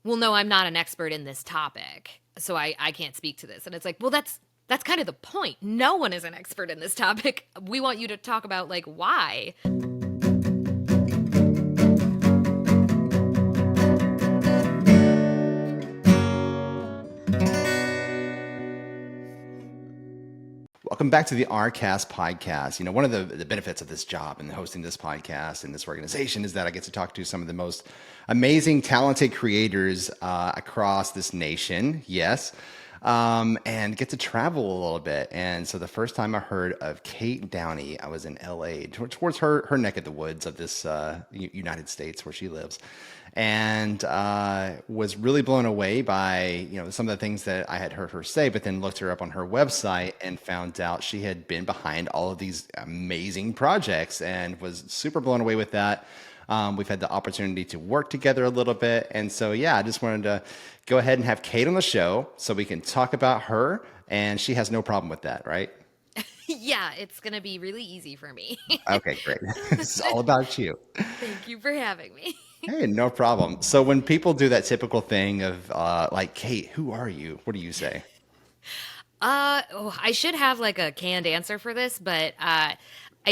well, no, I'm not an expert in this topic, so I can't speak to this. And it's like, well, that's kind of the point. No one is an expert in this topic. We want you to talk about like why. Welcome back to the RCast podcast. One of the benefits of this job and hosting this podcast and this organization is that I get to talk to some of the most amazing, talented creators across this nation. Yes. And get to travel a little bit. And so the first time I heard of Kate Downey, I was in LA, towards her neck of the woods of this United States where she lives, and was really blown away by some of the things that I had heard her say, but then looked her up on her website and found out she had been behind all of these amazing projects and was super blown away with that. We've had the opportunity to work together a little bit. And so, yeah, I just wanted to go ahead and have Kate on the show so we can talk about her. And she has no problem with that, right? Yeah, it's going to be really easy for me. Okay, great. It's all about you. Thank you for having me. Hey, no problem. So when people do that typical thing of like, Kate, who are you? What do you say? I should have like a canned answer for this, but I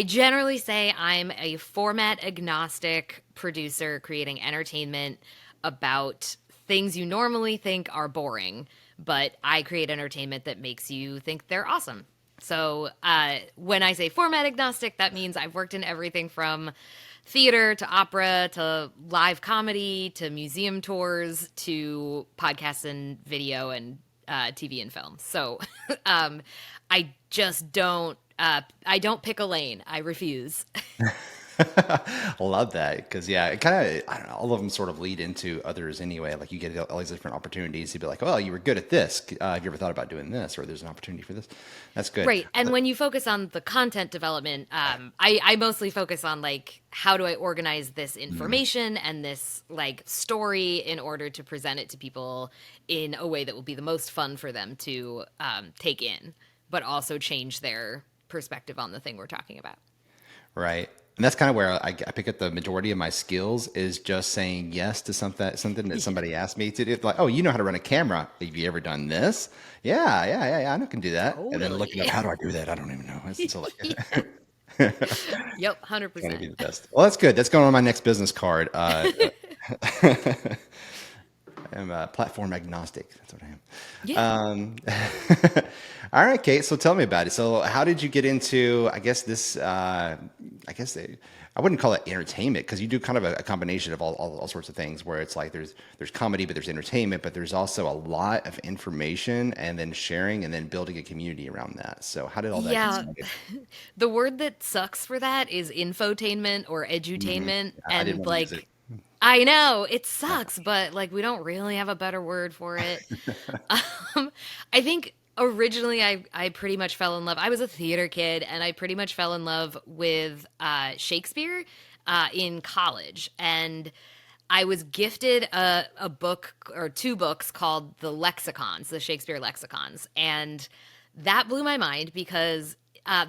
generally say I'm a format agnostic producer creating entertainment about things you normally think are boring, but I create entertainment that makes you think they're awesome. So when I say format agnostic, that means I've worked in everything from theater to opera to live comedy to museum tours to podcasts and video and TV and film. So I just don't. I don't pick a lane. I refuse. I love that because yeah, it kind of I don't know. All of them sort of lead into others anyway. Like you get all these different opportunities. You'd be like, "Well, you were good at this. Have you ever thought about doing this?" Or there's an opportunity for this. That's good. Right. And when you focus on the content development, I mostly focus on like how do I organize this information and this like story in order to present it to people in a way that will be the most fun for them to take in, but also change their perspective on the thing we're talking about. Right. And that's kind of where I pick up the majority of my skills is just saying yes to something that somebody asked me to do. Like, oh, you know how to run a camera. Have you ever done this? Yeah. I know can do that. And then looking up, Totally. how do I do that? I don't even know. So like, Yep, trying to 100%. be the best. Well, that's good. That's going on my next business card. I'm platform agnostic. That's what I am. Yeah. All right, Kate. So tell me about it. So how did you get into, I guess this, I wouldn't call it entertainment because you do kind of a combination of all sorts of things where it's like there's comedy, but there's entertainment, but there's also a lot of information and then sharing and then building a community around that. So how did all that get Yeah. started? The word that sucks for that is infotainment or Hmm. edutainment. I didn't And want to use it. like, I know it sucks, but like, we don't really have a better word for it. I think originally I pretty much fell in love. I was a theater kid, and I pretty much fell in love with Shakespeare in college. And I was gifted a book or two books called the Lexicons, the Shakespeare Lexicons. And that blew my mind because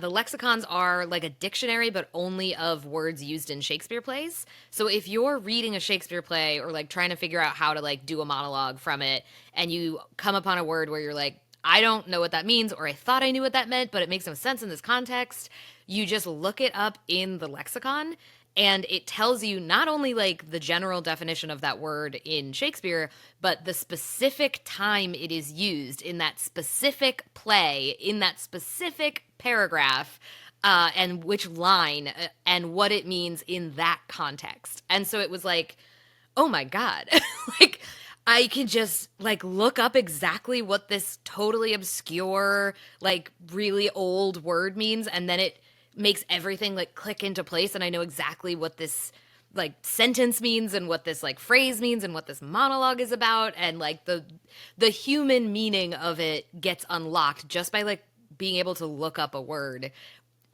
the lexicons are like a dictionary, but only of words used in Shakespeare plays. So if you're reading a Shakespeare play or like trying to figure out how to like do a monologue from it, and you come upon a word where you're like, I don't know what that means, or I thought I knew what that meant, but it makes no sense in this context, you just look it up in the lexicon and it tells you not only like the general definition of that word in Shakespeare, but the specific time it is used in that specific play, in that specific paragraph, and which line, and what it means in that context. And so it was like, oh my God, like I can just like look up exactly what this totally obscure, like really old word means, and then it makes everything like click into place, and I know exactly what this like sentence means and what this like phrase means and what this monologue is about, and like the human meaning of it gets unlocked just by like being able to look up a word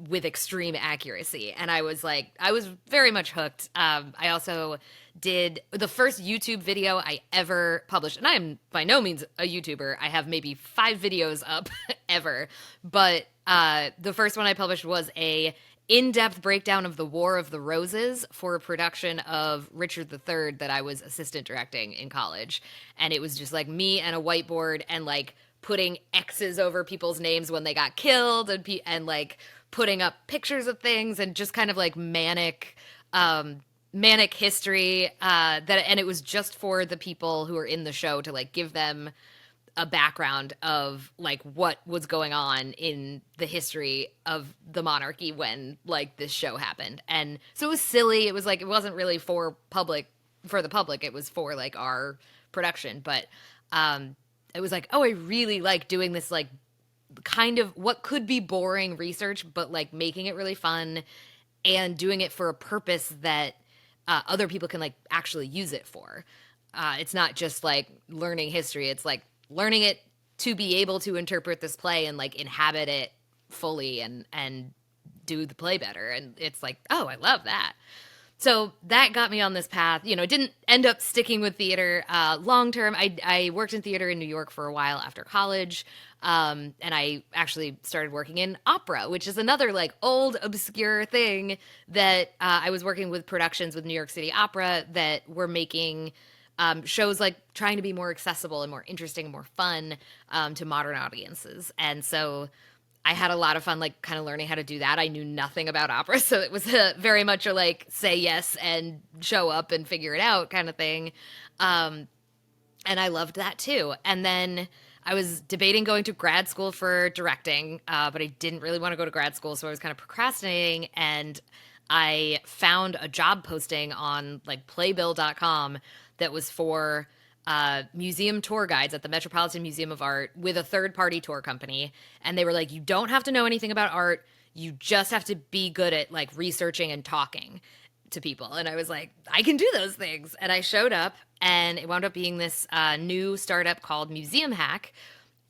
with extreme accuracy. And I was like, I was very much hooked. I also did the first YouTube video I ever published, and I am by no means a YouTuber. I have maybe 5 videos up ever, but the first one I published was a in-depth breakdown of the War of the Roses for a production of Richard III that I was assistant directing in college. And it was just like me and a whiteboard and like putting X's over people's names when they got killed and like putting up pictures of things and just kind of like manic history and it was just for the people who were in the show to like give them a background of like what was going on in the history of the monarchy when like this show happened. And so it was silly. It was like it wasn't really for the public. It was for like our production, but it was like, oh, I really like doing this like kind of what could be boring research, but like making it really fun and doing it for a purpose that other people can like actually use it for. It's not just like learning history. It's like learning it to be able to interpret this play and like inhabit it fully and do the play better. And it's like, oh, I love that. So that got me on this path. You know, didn't end up sticking with theater long term. I worked in theater in New York for a while after college. And I actually started working in opera, which is another like old obscure thing that I was working with productions with New York City Opera that were making shows like trying to be more accessible and more interesting and more fun to modern audiences. And so I had a lot of fun, like kind of learning how to do that. I knew nothing about opera, so it was very much a like say yes and show up and figure it out kind of thing. And I loved that too. And then I was debating going to grad school for directing, but I didn't really want to go to grad school, so I was kind of procrastinating. And I found a job posting on like playbill.com that was for museum tour guides at the Metropolitan Museum of Art with a third-party tour company. And they were like, you don't have to know anything about art. You just have to be good at like researching and talking to people. And I was like, I can do those things. And I showed up, and it wound up being this new startup called Museum Hack.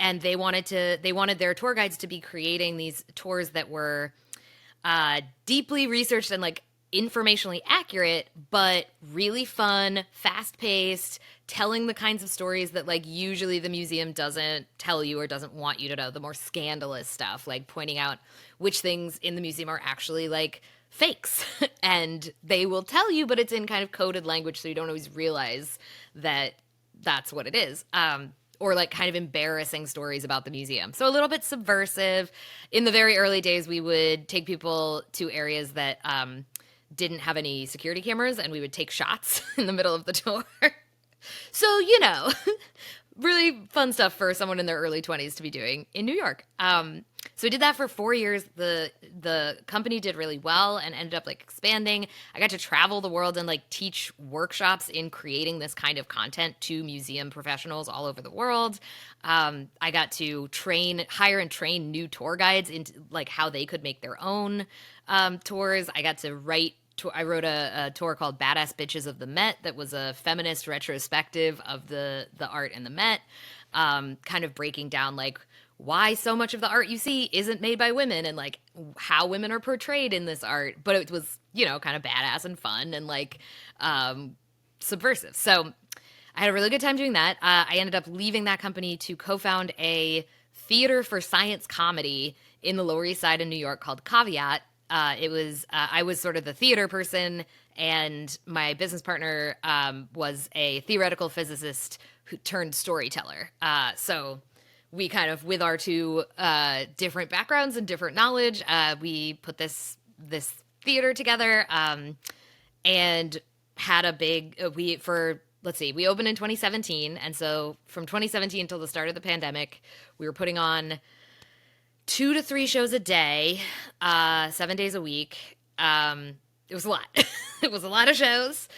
And they wanted their tour guides to be creating these tours that were deeply researched and like informationally accurate, but really fun, fast paced, telling the kinds of stories that like usually the museum doesn't tell you or doesn't want you to know, the more scandalous stuff, like pointing out which things in the museum are actually like fakes. And they will tell you, but it's in kind of coded language, so you don't always realize that that's what it is. Or like kind of embarrassing stories about the museum. So a little bit subversive. In the very early days, we would take people to areas that didn't have any security cameras, and we would take shots in the middle of the tour. So, you know, really fun stuff for someone in their early 20s to be doing in New York. So we did that for 4 years. The company did really well and ended up like expanding. I got to travel the world and like teach workshops in creating this kind of content to museum professionals all over the world. I got to hire and train new tour guides into like how they could make their own tours. I got to I wrote a tour called Badass Bitches of the Met that was a feminist retrospective of the art in the Met, kind of breaking down like why so much of the art you see isn't made by women and like how women are portrayed in this art. But it was, you know, kind of badass and fun and like subversive. So I had a really good time doing that. I ended up leaving that company to co-found a theater for science comedy in the Lower East Side of New York called Caveat. I was sort of the theater person, and my business partner was a theoretical physicist who turned storyteller. So we kind of, with our two different backgrounds and different knowledge, we put this theater together and had a big we opened in 2017, and so from 2017 until the start of the pandemic, we were putting on 2 to 3 shows a day, 7 days a week. It was a lot. It was a lot of shows.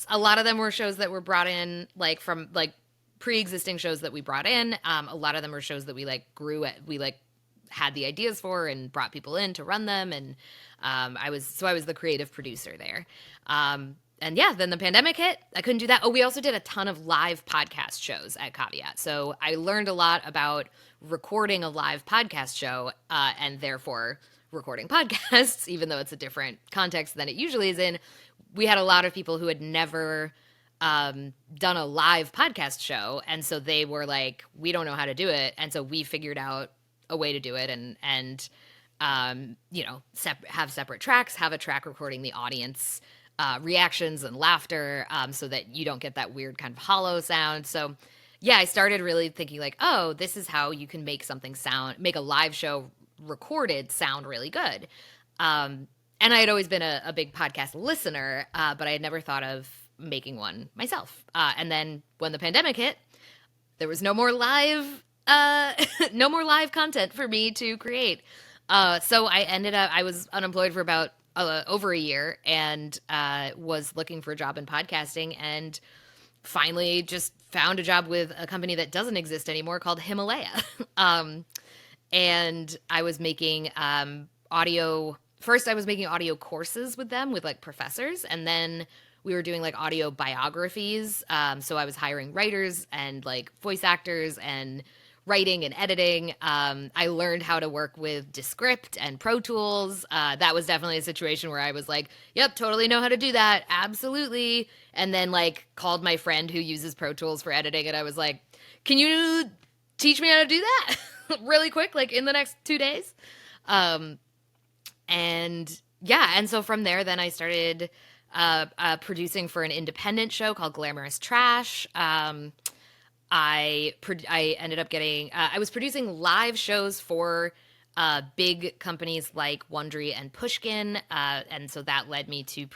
A lot of them were shows that were brought in like from like pre-existing shows that we brought in. A lot of them were shows that we like we like had the ideas for and brought people in to run them. And I was the creative producer there. And yeah, then the pandemic hit. I couldn't do that. Oh, we also did a ton of live podcast shows at Caveat. So I learned a lot about recording a live podcast show and therefore recording podcasts, even though it's a different context than it usually is in. We had a lot of people who had never done a live podcast show. And so they were like, we don't know how to do it. And so we figured out a way to do it. And have separate tracks, have a track recording the audience reactions and laughter, so that you don't get that weird kind of hollow sound. So, yeah, I started really thinking like, oh, this is how you can make a live show recorded sound really good. And I had always been a big podcast listener, but I had never thought of making one myself. And then when the pandemic hit, there was no more live no more live content for me to create. So I was unemployed for about over a year, and was looking for a job in podcasting, and finally just found a job with a company that doesn't exist anymore called Himalaya. um, and I was making audio. First, I was making audio courses with them, with like professors, and then we were doing like audio biographies. So I was hiring writers and like voice actors and writing and editing. I learned how to work with Descript and Pro Tools. That was definitely a situation where I was like, yep, totally know how to do that. Absolutely. And then like called my friend who uses Pro Tools for editing, and I was like, can you teach me how to do that really quick, like in the next 2 days? Um, and yeah, and so from there, then I started producing for an independent show called Glamorous Trash. I ended up getting I was producing live shows for big companies like Wondery and Pushkin, and so that led me to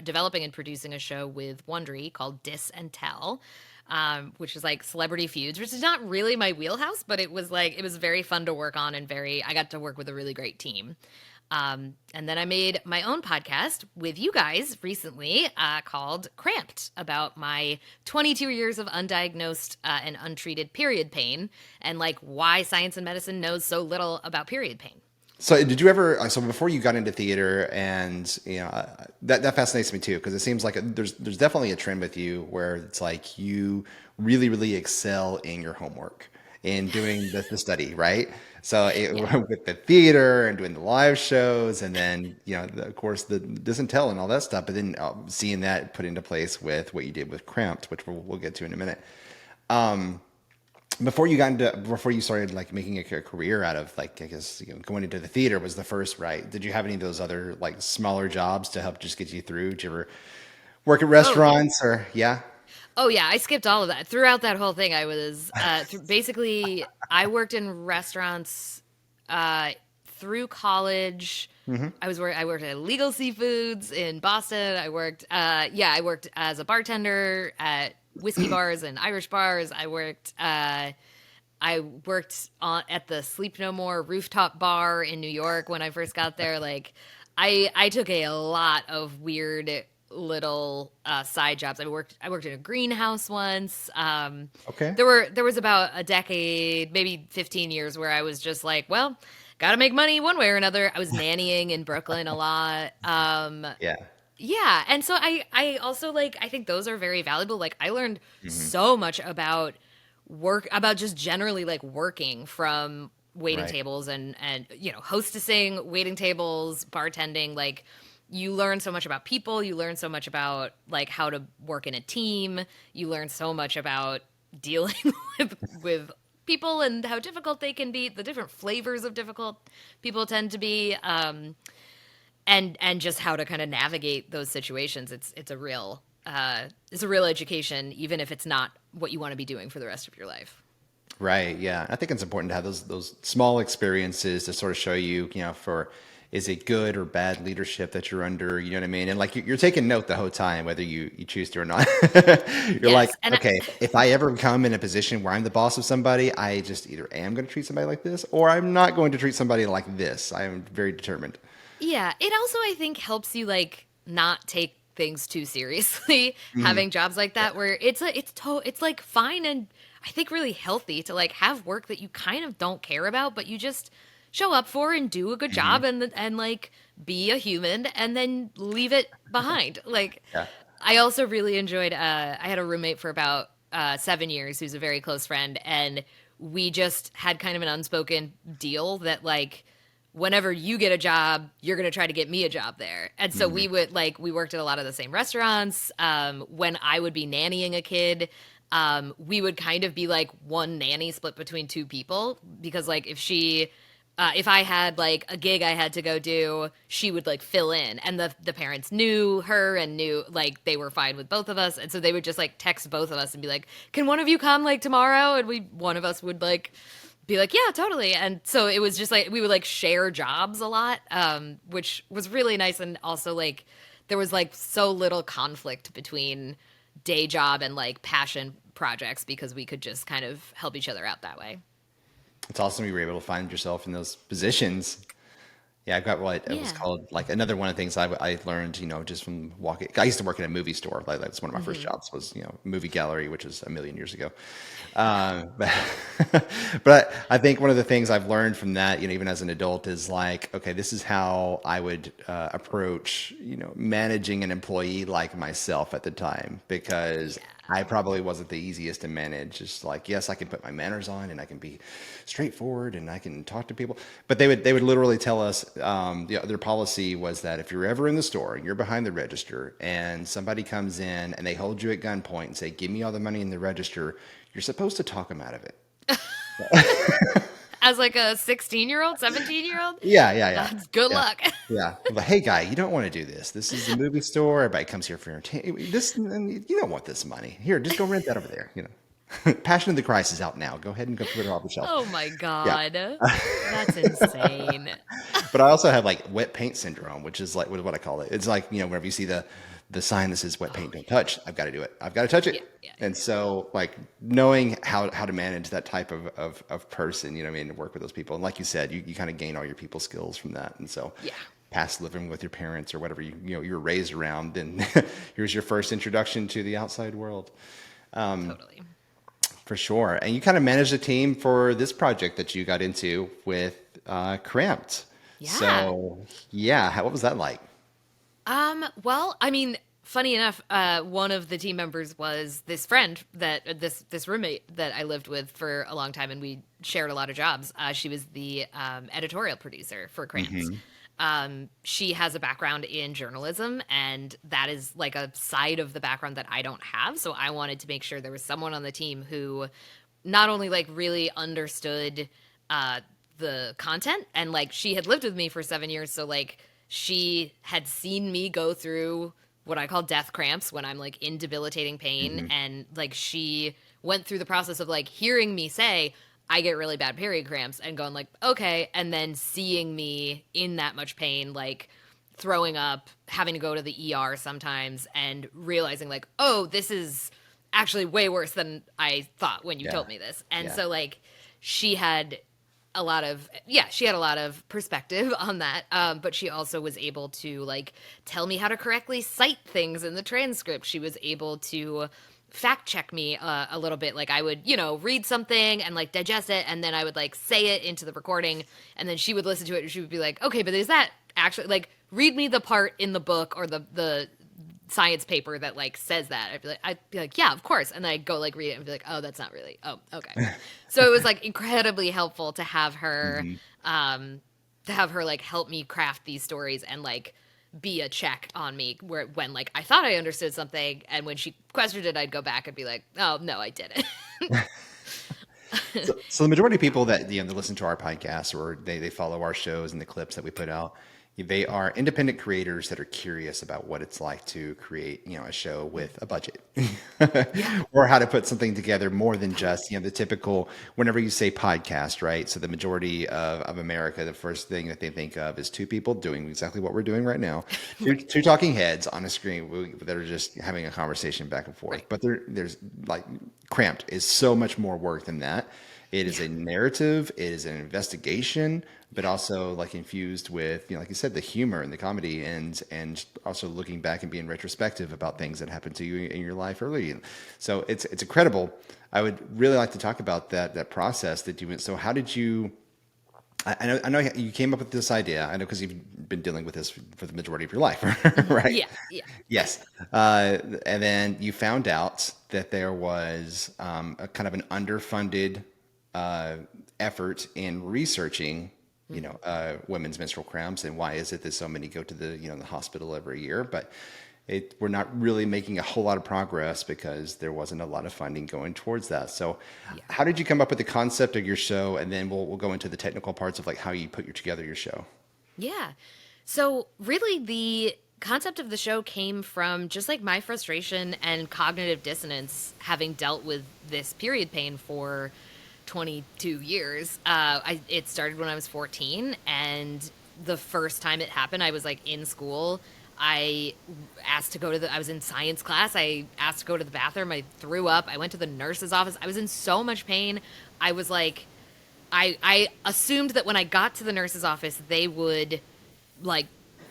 developing and producing a show with Wondery called Dis and Tell, which is like celebrity feuds, which is not really my wheelhouse, but it was very fun to work on, and I got to work with a really great team. And then I made my own podcast with you guys recently, called Cramped, about my 22 years of undiagnosed and untreated period pain, and like why science and medicine knows so little about period pain. So did you ever, so before you got into theater, and that fascinates me too, because it seems like there's definitely a trend with you where it's like you really, really excel in your homework in doing the study, right? So Yeah. with the theater and doing the live shows, and then of course the doesn't tell and all that stuff, but then seeing that put into place with what you did with Cramped, which we'll get to in a minute. Before you started like making a career out of, like, I guess, going into the theater was the first, right? Did you have any of those other like smaller jobs to help just get you through? Did you ever work at Oh yeah. restaurants, or yeah? Oh yeah, I skipped all of that. Throughout that whole thing, I was basically I worked in restaurants uh, through college. I worked at Legal Seafoods in Boston. I worked as a bartender at whiskey bars and Irish bars. I worked at the Sleep No More rooftop bar in New York when I first got there. Like, I took a lot of weird little side jobs. I worked in a greenhouse once. Okay. There was about a decade, maybe 15 years, where I was just like, well, gotta make money one way or another. I was nannying in Brooklyn a lot. Yeah. Yeah, and so I also like I think those are very valuable. Like I learned Hmm. so much about just generally like working from waiting Right. tables and hostessing waiting tables, bartending. Like you learn so much about people, you learn so much about like how to work in a team, you learn so much about dealing with people and how difficult they can be, the different flavors of difficult people tend to be. And just how to kind of navigate those situations. It's a real education, even if it's not what you want to be doing for the rest of your life. Right. Yeah. I think it's important to have those small experiences to sort of show you, for is it good or bad leadership that you're under, you know what I mean? And like you're taking note the whole time, whether you choose to or not. You're like, Yes, and okay, if I ever come in a position where I'm the boss of somebody, I just either am going to treat somebody like this, or I'm not going to treat somebody like this. I am very determined. yeah, it also I think helps you like not take things too seriously Hmm. having jobs like that where it's like fine and I think really healthy to like have work that you kind of don't care about but you just show up for and do a good Hmm. job and like be a human and then leave it behind. Like Yeah. I also really enjoyed I had a roommate for about 7 years who's a very close friend, and we just had kind of an unspoken deal that like whenever you get a job, you're going to try to get me a job there. And so Hmm. we worked at a lot of the same restaurants. When I would be nannying a kid, we would kind of be like one nanny split between two people because like if she If I had like a gig I had to go do, she would like fill in, and the parents knew her and knew like they were fine with both of us, and so they would just like text both of us and be like, "Can one of you come like tomorrow?" And one of us would like be like, "Yeah, totally." And so it was just like we would like share jobs a lot, which was really nice, and also like there was like so little conflict between day job and like passion projects because we could just kind of help each other out that way. It's awesome you were able to find yourself in those positions. Yeah, I've got what it was Yeah. called, like another one of the things I learned, just from walking. I used to work in a movie store. Like that's one of my first Hmm. jobs was, movie gallery, which was a million years ago. But, but I think one of the things I've learned from that, even as an adult, is like, okay, this is how I would approach, managing an employee like myself at the time, because I probably wasn't the easiest to manage. Just like, yes, I can put my manners on and I can be straightforward and I can talk to people, but they would literally tell us, their policy was that if you're ever in the store and you're behind the register and somebody comes in and they hold you at gunpoint and say, "Give me all the money in the register," you're supposed to talk them out of it. As like a 16-year-old, 17-year-old, Yeah, yeah, yeah, that's good yeah, luck. yeah. But hey, guy, you don't want to do this. This is the movie store. Everybody comes here for entertainment. You don't want this money. Here, just go rent that over there. Passion of the Christ is out now. Go ahead and go put it off the shelf. Oh my Yeah. God. That's insane. But I also have like wet paint syndrome, which is like what I call it. It's like, whenever you see the sign that says wet paint Oh, don't touch, I've got to do it. I've got to touch yeah, it. yeah, And so like knowing how to manage that type of person, what I mean, to work with those people. And like you said, you kind of gain all your people skills from that. And so yeah, past living with your parents or whatever you were raised around, then here's your first introduction to the outside world. totally. For sure. And you kind of managed a team for this project that you got into with Cramped. Yeah. So, yeah, what was that like? Well, I mean, funny enough, one of the team members was this friend that this roommate that I lived with for a long time, and we shared a lot of jobs. She was the editorial producer for Cramped. Hmm. She has a background in journalism, and that is like a side of the background that I don't have. So I wanted to make sure there was someone on the team who not only like really understood uh, the content, and like she had lived with me for 7 years, so like she had seen me go through what I call death cramps when I'm like in debilitating pain, Hmm. and like she went through the process of like hearing me say I get really bad period cramps and going like, okay, and then seeing me in that much pain, like throwing up, having to go to the ER sometimes, and realizing like, oh, this is actually way worse than I thought when you Yeah. told me this. And Yeah. so like she had a lot of she had a lot of perspective on that, but she also was able to like tell me how to correctly cite things in the transcript. She was able to fact check me a little bit. Like I would read something and like digest it, and then I would like say it into the recording, and then she would listen to it and she would be like, okay, but is that actually like, read me the part in the book or the science paper that like says that. I'd be like, yeah, of course. And then I'd go like read it and be like, oh, that's not really. Oh, okay. So it was like incredibly helpful Hmm. to have her like help me craft these stories and like be a check on me where when like I thought I understood something, and when she questioned it, I'd go back and be like, oh no, I didn't. So the majority of people that that listen to our podcast or they follow our shows and the clips that we put out, they are independent creators that are curious about what it's like to create, a show with a budget, Yeah, or how to put something together more than totally. just, the typical. Whenever you say podcast, right? So the majority of America, the first thing that they think of is two people doing exactly what we're doing right now, Right, two talking heads on a screen that are just having a conversation back and forth. right. But there's like Cramped is so much more work than that. It is Yeah, a narrative, it is an investigation, but yeah, also like infused with, like you said, the humor and the comedy, and also looking back and being retrospective about things that happened to you in your life early. So it's incredible. I would really like to talk about that process that you went. So how did you? I know you came up with this idea. I know because you've been dealing with this for the majority of your life, right? yeah, yeah. Yes. And then you found out that there was a kind of an underfunded uh, effort in researching, women's menstrual cramps, and why is it that so many go to the hospital every year? But we're not really making a whole lot of progress because there wasn't a lot of funding going towards that. So, Yeah. how did you come up with the concept of your show? And then we'll go into the technical parts of like how you put together your show. Yeah. So, really, the concept of the show came from just like my frustration and cognitive dissonance having dealt with this period pain for 22 years. It started when I was 14, and the first time it happened, I was like in school. I asked to go to I was in science class. I asked to go to the bathroom. I threw up. I went to the nurse's office. I was in so much pain. I was like, I assumed that when I got to the nurse's office, like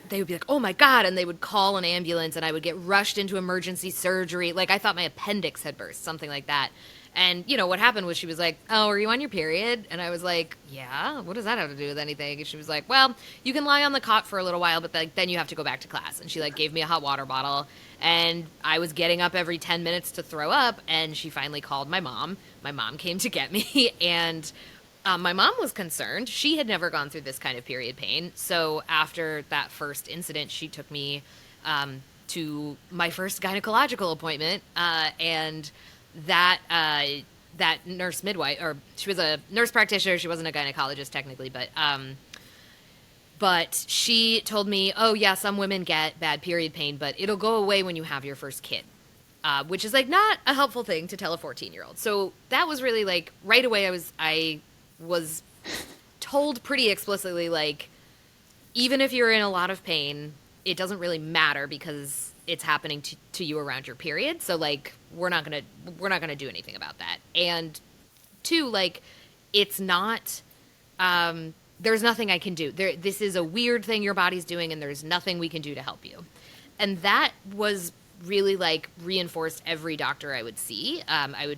they would be like, "Oh my god," and they would call an ambulance, and I would get rushed into emergency surgery. Like I thought my appendix had burst, something like that. And what happened was she was like, "Oh, are you on your period?" And I was like, "Yeah. What does that have to do with anything?" And she was like, "Well, you can lie on the cot for a little while, but then you have to go back to class." And she like gave me a hot water bottle, and I was getting up every 10 minutes to throw up, and she finally called my mom. My mom came to get me, and my mom was concerned. She had never gone through this kind of period pain. So after that first incident, she took me to my first gynecological appointment, and that nurse midwife, or she was a nurse practitioner. She wasn't a gynecologist technically, but she told me, "Oh yeah, some women get bad period pain, but it'll go away when you have your first kid." Which is like not a helpful thing to tell a 14-year-old. So that was really like right away. I was told pretty explicitly, like, even if you're in a lot of pain, it doesn't really matter because it's happening to you around your period. So like we're not gonna do anything about that. And two, like, it's not there's nothing I can do. This is a weird thing your body's doing, and there's nothing we can do to help you. And that was really like reinforced every doctor I would see. I would,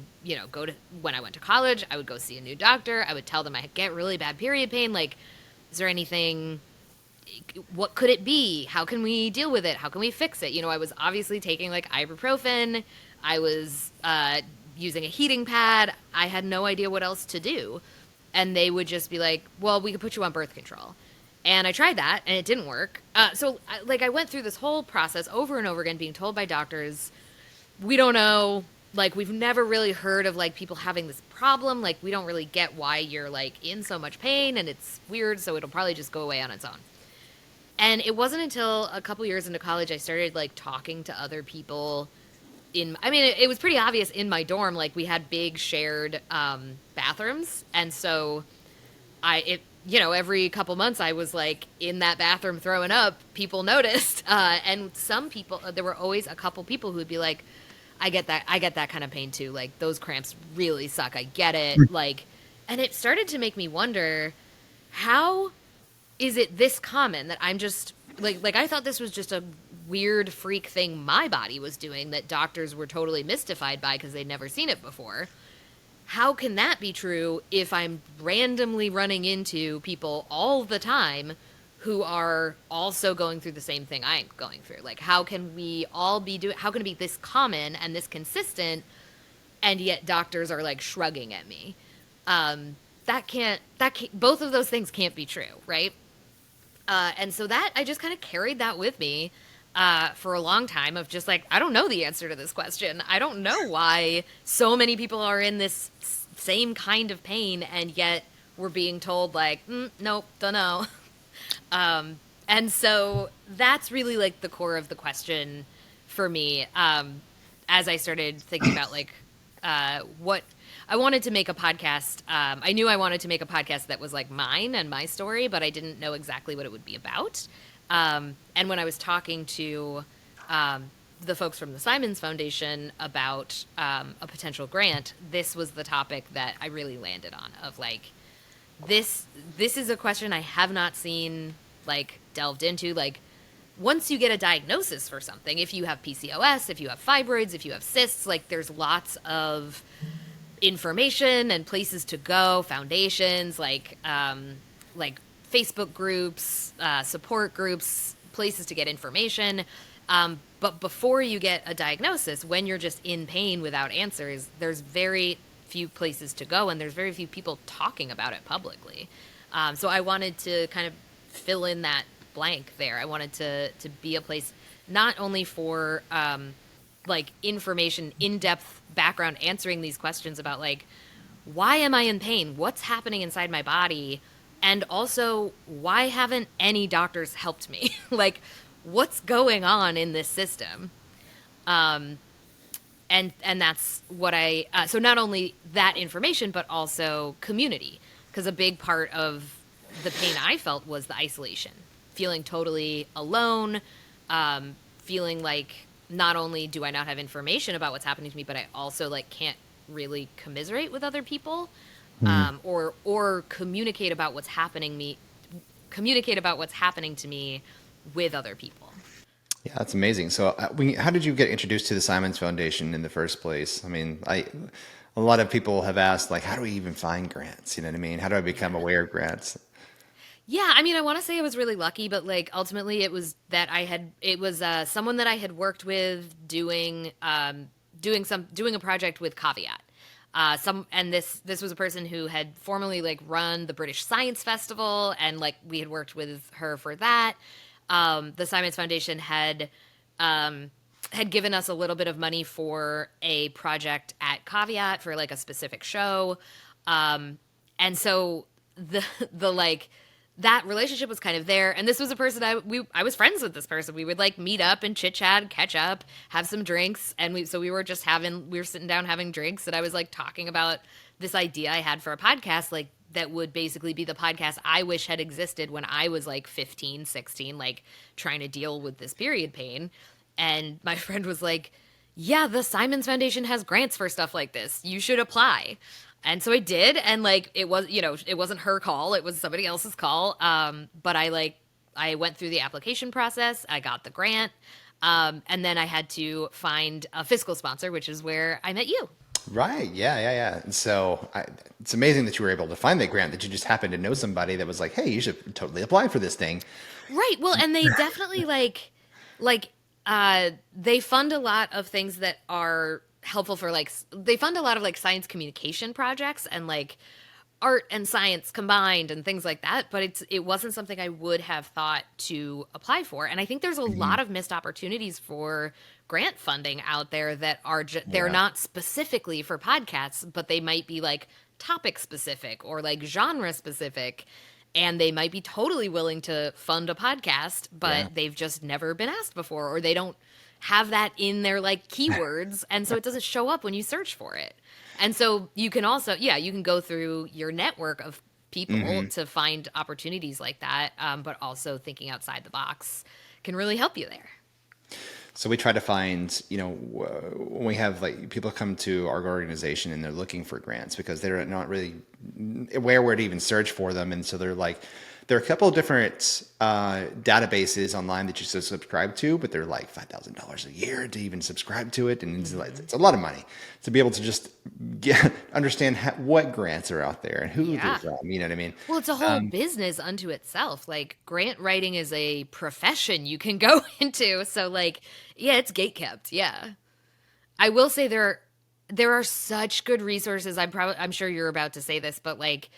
go to when I went to college, I would go see a new doctor. I would tell them I get really bad period pain. Like, is there anything? What could it be? How can we deal with it? How can we fix it? I was obviously taking like ibuprofen. I was using a heating pad. I had no idea what else to do. And they would just be like, "Well, we could put you on birth control." And I tried that, and it didn't work. I went through this whole process over and over again, being told by doctors, "We don't know. Like, we've never really heard of like people having this problem. Like, we don't really get why you're like in so much pain, and it's weird. So it'll probably just go away on its own." And it wasn't until a couple years into college I started like talking to other people. It was pretty obvious in my dorm. Like, we had big shared bathrooms, and so every couple months I was like in that bathroom throwing up. People noticed, and some people, there were always a couple people who would be like, I get that kind of pain too. Like, those cramps really suck. I get it." Like, and it started to make me wonder, how is it this common that I'm just like I thought this was just a weird freak thing my body was doing that doctors were totally mystified by because they'd never seen it before. How can that be true if I'm randomly running into people all the time who are also going through the same thing I'm going through? Like, how can we all how can it be this common and this consistent, and yet doctors are like shrugging at me? Both of those things can't be true, right? And so that I just kind of carried that with me for a long time of just like, I don't know the answer to this question. I don't know why so many people are in this same kind of pain, and yet we're being told like, nope, don't know. And so that's really like the core of the question for me. As I started thinking about like what I wanted to make a podcast. I knew I wanted to make a podcast that was like mine and my story, but I didn't know exactly what it would be about. And when I was talking to the folks from the Simons Foundation about a potential grant, this was the topic that I really landed on. Of like, this is a question I have not seen like delved into. Like, once you get a diagnosis for something, if you have PCOS, if you have fibroids, if you have cysts, like, there's lots of information and places to go, foundations, like Facebook groups, support groups, places to get information. But before you get a diagnosis, when you're just in pain without answers, there's very few places to go, and there's very few people talking about it publicly. So I wanted to kind of fill in that blank there. I wanted to be a place not only for like information, in-depth background answering these questions about like why am I in pain? What's happening inside my body? And also, why haven't any doctors helped me? Like, what's going on in this system? And that's what I so not only that information but also community, because a big part of the pain I felt was the isolation, feeling totally alone, feeling like not only do I not have information about what's happening to me, but I also like can't really commiserate with other people, or communicate about what's happening to me with other people. Yeah, that's amazing. So, how did you get introduced to the Simons Foundation in the first place? I mean, a lot of people have asked, like, how do we even find grants? You know what I mean? How do I become Yeah. aware of grants? Yeah, I mean, I want to say I was really lucky, but like ultimately, it was someone that I had worked with doing a project with Caveat. This was a person who had formerly like run the British Science Festival, and like we had worked with her for that. The Simons Foundation had given us a little bit of money for a project at Caveat for like a specific show. And so the like that relationship was kind of there, and this was a person I was friends with. This person, we would like meet up and chit chat, catch up, have some drinks, and we were sitting down having drinks, and I was like talking about this idea I had for a podcast, like that would basically be the podcast I wish had existed when I was like 15, 16, like trying to deal with this period pain. And my friend was like, yeah, the Simons Foundation has grants for stuff like this. You should apply. And so I did, and like it wasn't her call, it was somebody else's call. But I went through the application process, I got the grant, and then I had to find a fiscal sponsor, which is where I met you. Right. Yeah. Yeah. Yeah. And so, it's amazing that you were able to find that grant, that you just happened to know somebody that was like, hey, you should totally apply for this thing. Right. Well, and they definitely like they fund a lot of things that are helpful for they fund a lot of like science communication projects and like art and science combined and things like that, but it wasn't something I would have thought to apply for. And I think there's a Hmm. lot of missed opportunities for grant funding out there that they're Yeah. not specifically for podcasts, but they might be like topic specific or like genre specific, and they might be totally willing to fund a podcast, but Yeah. they've just never been asked before, or they don't have that in their like keywords, and so it doesn't show up when you search for it. And so you can also, yeah, you can go through your network of people Hmm. to find opportunities like that, but also thinking outside the box can really help you there. So we try to find, when we have like people come to our organization and they're looking for grants because they're not really aware where to even search for them. And so they're like, there are a couple of different databases online that you should subscribe to, but they're like $5,000 a year to even subscribe to it. And Hmm. it's a lot of money to be able to just understand what grants are out there and who they're Yeah. from. You know what I mean? Well, it's a whole business unto itself. Like grant writing is a profession you can go into. So like, yeah, it's gatekept. Yeah. I will say there are such good resources. I'm sure you're about to say this, but like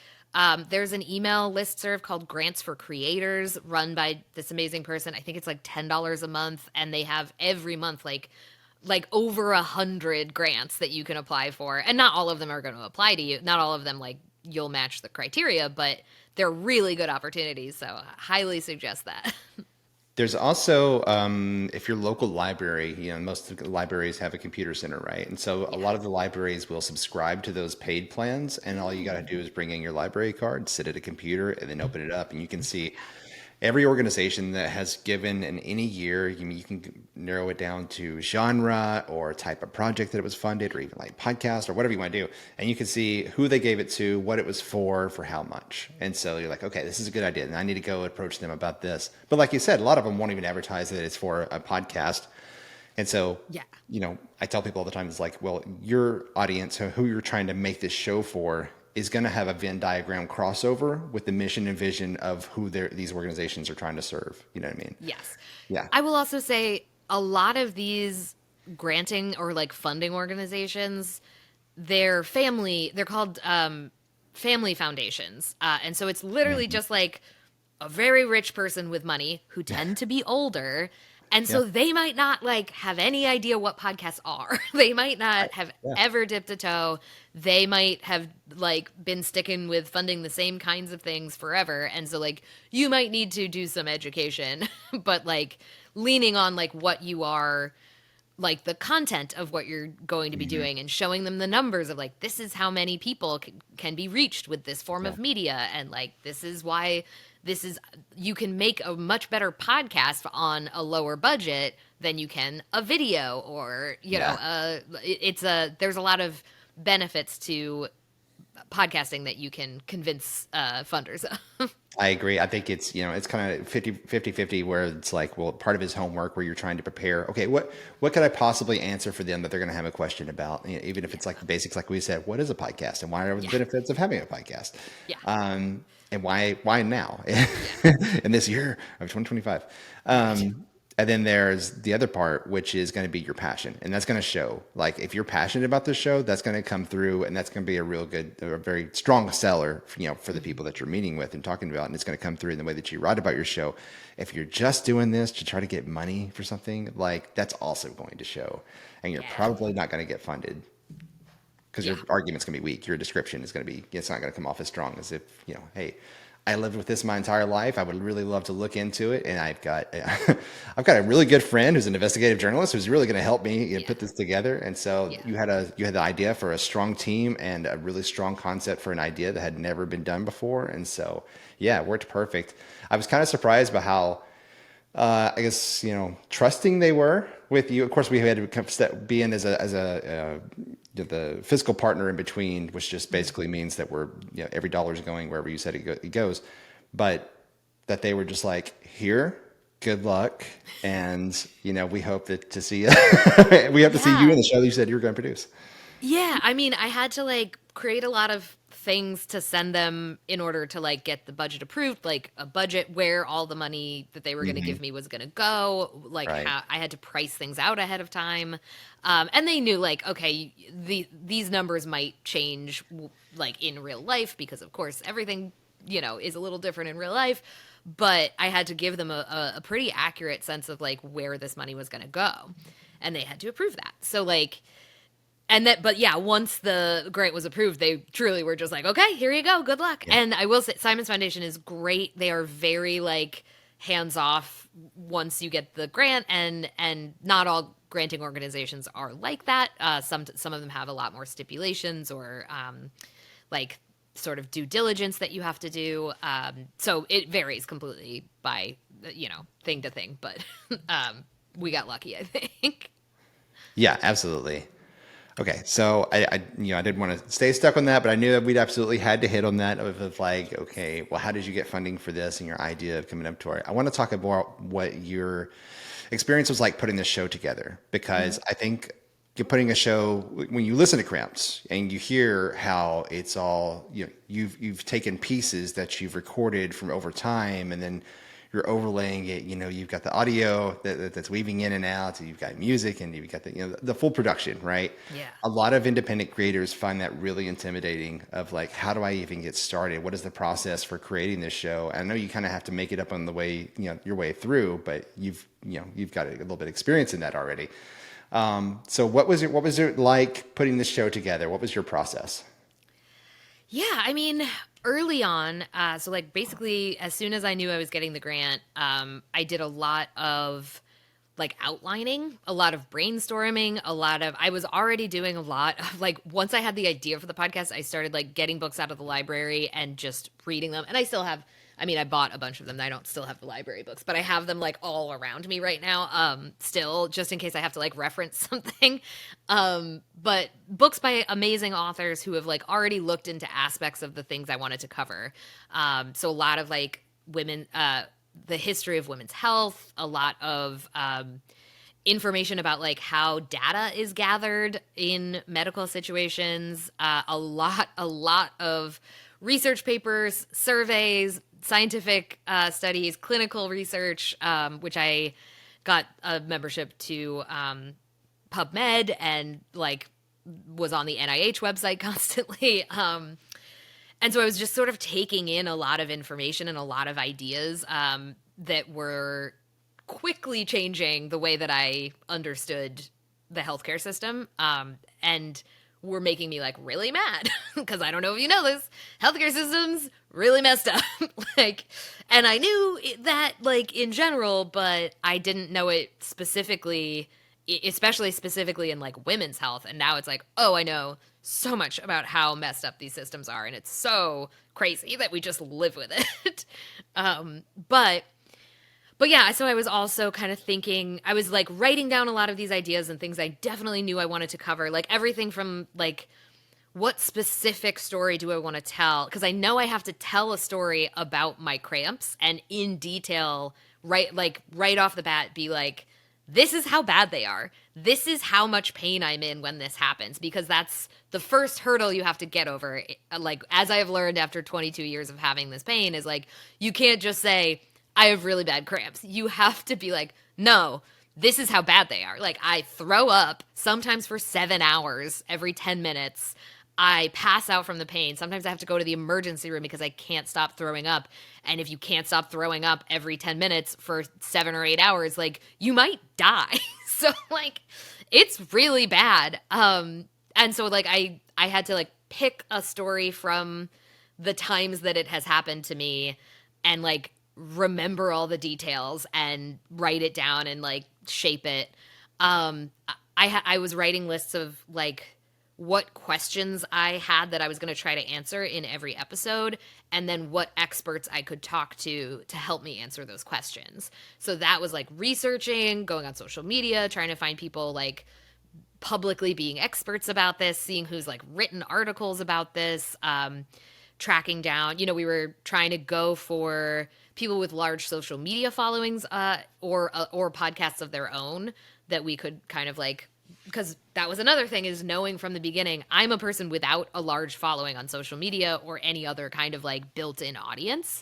there's an email listserv called Grants for Creators run by this amazing person. I think it's like $10 a month, and they have every month like over 100 grants that you can apply for, and not all of them are going to apply to you. Not all of them like you'll match the criteria, but they're really good opportunities. So I highly suggest that. There's also, if your local library, most of the libraries have a computer center, right? And so a Yeah. lot of the libraries will subscribe to those paid plans, and all you got to Mm. do is bring in your library card, sit at a computer, and then open it up, and you can see Yeah. every organization that has given in any year. You can narrow it down to genre or type of project that it was funded, or even like podcast or whatever you want to do, and you can see who they gave it to, what it was for how much. And so you're like, okay, this is a good idea, and I need to go approach them about this. But like you said, a lot of them won't even advertise that it's for a podcast. And so, Yeah. I tell people all the time, it's like, well, your audience, or who you're trying to make this show for, is going to have a Venn diagram crossover with the mission and vision of who these organizations are trying to serve. You know what I mean? Yes. Yeah. I will also say a lot of these granting or like funding organizations, they're called family foundations. And so it's literally Mhm. just like a very rich person with money who tend to be older, And Yeah. so they might not like have any idea what podcasts are. They might not have Yeah. ever dipped a toe. They might have like been sticking with funding the same kinds of things forever. And so like you might need to do some education, but like leaning on like what you are, like the content of what you're going to be Hmm. doing and showing them the numbers of like this is how many people can be reached with this form Yeah. of media, and like this is why this is, you can make a much better podcast on a lower budget than you can a video, or you know Yeah. it's a, there's a lot of benefits to podcasting that you can convince funders of. I agree. I think it's, it's kind of 50 where it's like, well, part of his homework where you're trying to prepare, okay, what could I possibly answer for them that they're going to have a question about? Even if it's like the basics, like we said, what is a podcast and why are the Yeah, benefits of having a podcast? yeah, And why now yeah, in this year of 2025? right, And then there's the other part, which is going to be your passion. And that's going to show, like, if you're passionate about this show, that's going to come through, and that's going to be a very strong seller, for the people that you're meeting with and talking about. And it's going to come through in the way that you write about your show. If you're just doing this to try to get money for something, like, that's also going to show. And you're yeah, probably not going to get funded because your yeah, argument's going to be weak. Your description is going to be, it's not going to come off as strong as if, hey, I lived with this my entire life. I would really love to look into it. And I've got a really good friend who's an investigative journalist who's really going to help me yeah, put this together. And so yeah, you had the idea for a strong team and a really strong concept for an idea that had never been done before. And so, yeah, it worked perfect. I was kind of surprised by how, I guess, trusting they were with you. Of course, we had to be in as a the fiscal partner in between, which just basically means that we're, every dollar is going wherever you said it goes. But that they were just like, here, good luck, and we hope that to see we have to see you yeah. in the show that you said you were going to produce. Yeah, I mean, I had to like create a lot of things to send them in order to like get the budget approved, like a budget where all the money that they were going to Hmm. give me was going to go, like Right. how I had to price things out ahead of time. And they knew like, okay, these numbers might change like in real life because of course everything, is a little different in real life. But I had to give them a pretty accurate sense of like where this money was going to go. And they had to approve that. So like, and that, but yeah, once the grant was approved, they truly were just like, okay, here you go, good luck. Yeah. And I will say, Simon's Foundation is great. They are very like hands off once you get the grant, and not all granting organizations are like that. Some of them have a lot more stipulations or like sort of due diligence that you have to do. So it varies completely by thing to thing, but we got lucky, I think. Yeah, absolutely. Okay, so I didn't want to stay stuck on that, but I knew that we'd absolutely had to hit on that of like, okay, well, how did you get funding for this and your idea of coming up to it? I want to talk about what your experience was like putting this show together, because I think you're putting a show, when you listen to Cramped and you hear how it's all, you've taken pieces that you've recorded from over time, and then you're overlaying it. You've got the audio that's weaving in and out, and you've got music, and you've got the full production, right? Yeah. A lot of independent creators find that really intimidating, of like, how do I even get started? What is the process for creating this show? I know you kind of have to make it up on the way, your way through, but you've got a little bit of experience in that already. So what was it like putting this show together? What was your process? Yeah, I mean, early on, so like basically as soon as I knew I was getting the grant, I did a lot of like outlining, a lot of brainstorming, I was already doing a lot of like, once I had the idea for the podcast, I started like getting books out of the library and just reading them. And I still have, I mean, I bought a bunch of them. I don't still have the library books, but I have them like all around me right now. Still, just in case I have to like reference something. But books by amazing authors who have like already looked into aspects of the things I wanted to cover. So a lot of like women, the history of women's health, a lot of information about like how data is gathered in medical situations, a lot of research papers, surveys, scientific studies, clinical research, which I got a membership to PubMed and like was on the NIH website constantly. And so I was just sort of taking in a lot of information and a lot of ideas that were quickly changing the way that I understood the healthcare system, and were making me like really mad because I don't know if you know this, healthcare systems really messed up. Like, and I knew that like in general, but I didn't know it specifically, especially specifically in like women's health. And now it's like, oh, I know so much about how messed up these systems are, and it's so crazy that we just live with it. um, but but yeah, so I was also kind of thinking, I was like writing down a lot of these ideas and things I definitely knew I wanted to cover, like everything from like what specific story do I want to tell? Because I know I have to tell a story about my cramps and in detail, right off the bat, be like, this is how bad they are. This is how much pain I'm in when this happens, because that's the first hurdle you have to get over. Like, as I have learned after 22 years of having this pain, is like, you can't just say, I have really bad cramps. You have to be like, no, this is how bad they are. Like, I throw up sometimes for 7 hours every 10 minutes. I pass out from the pain. Sometimes I have to go to the emergency room because I can't stop throwing up. And if you can't stop throwing up every 10 minutes for 7 or 8 hours, like, you might die. So like, it's really bad. And so like I had to like pick a story from the times that it has happened to me and like remember all the details and write it down and like shape it. I was writing lists of like what questions I had that I was going to try to answer in every episode, and then what experts I could talk to help me answer those questions. So that was like researching, going on social media, trying to find people like publicly being experts about this, seeing who's like written articles about this, tracking down, we were trying to go for people with large social media followings, or podcasts of their own that we could kind of like, because that was another thing, is knowing from the beginning, I'm a person without a large following on social media or any other kind of like built-in audience.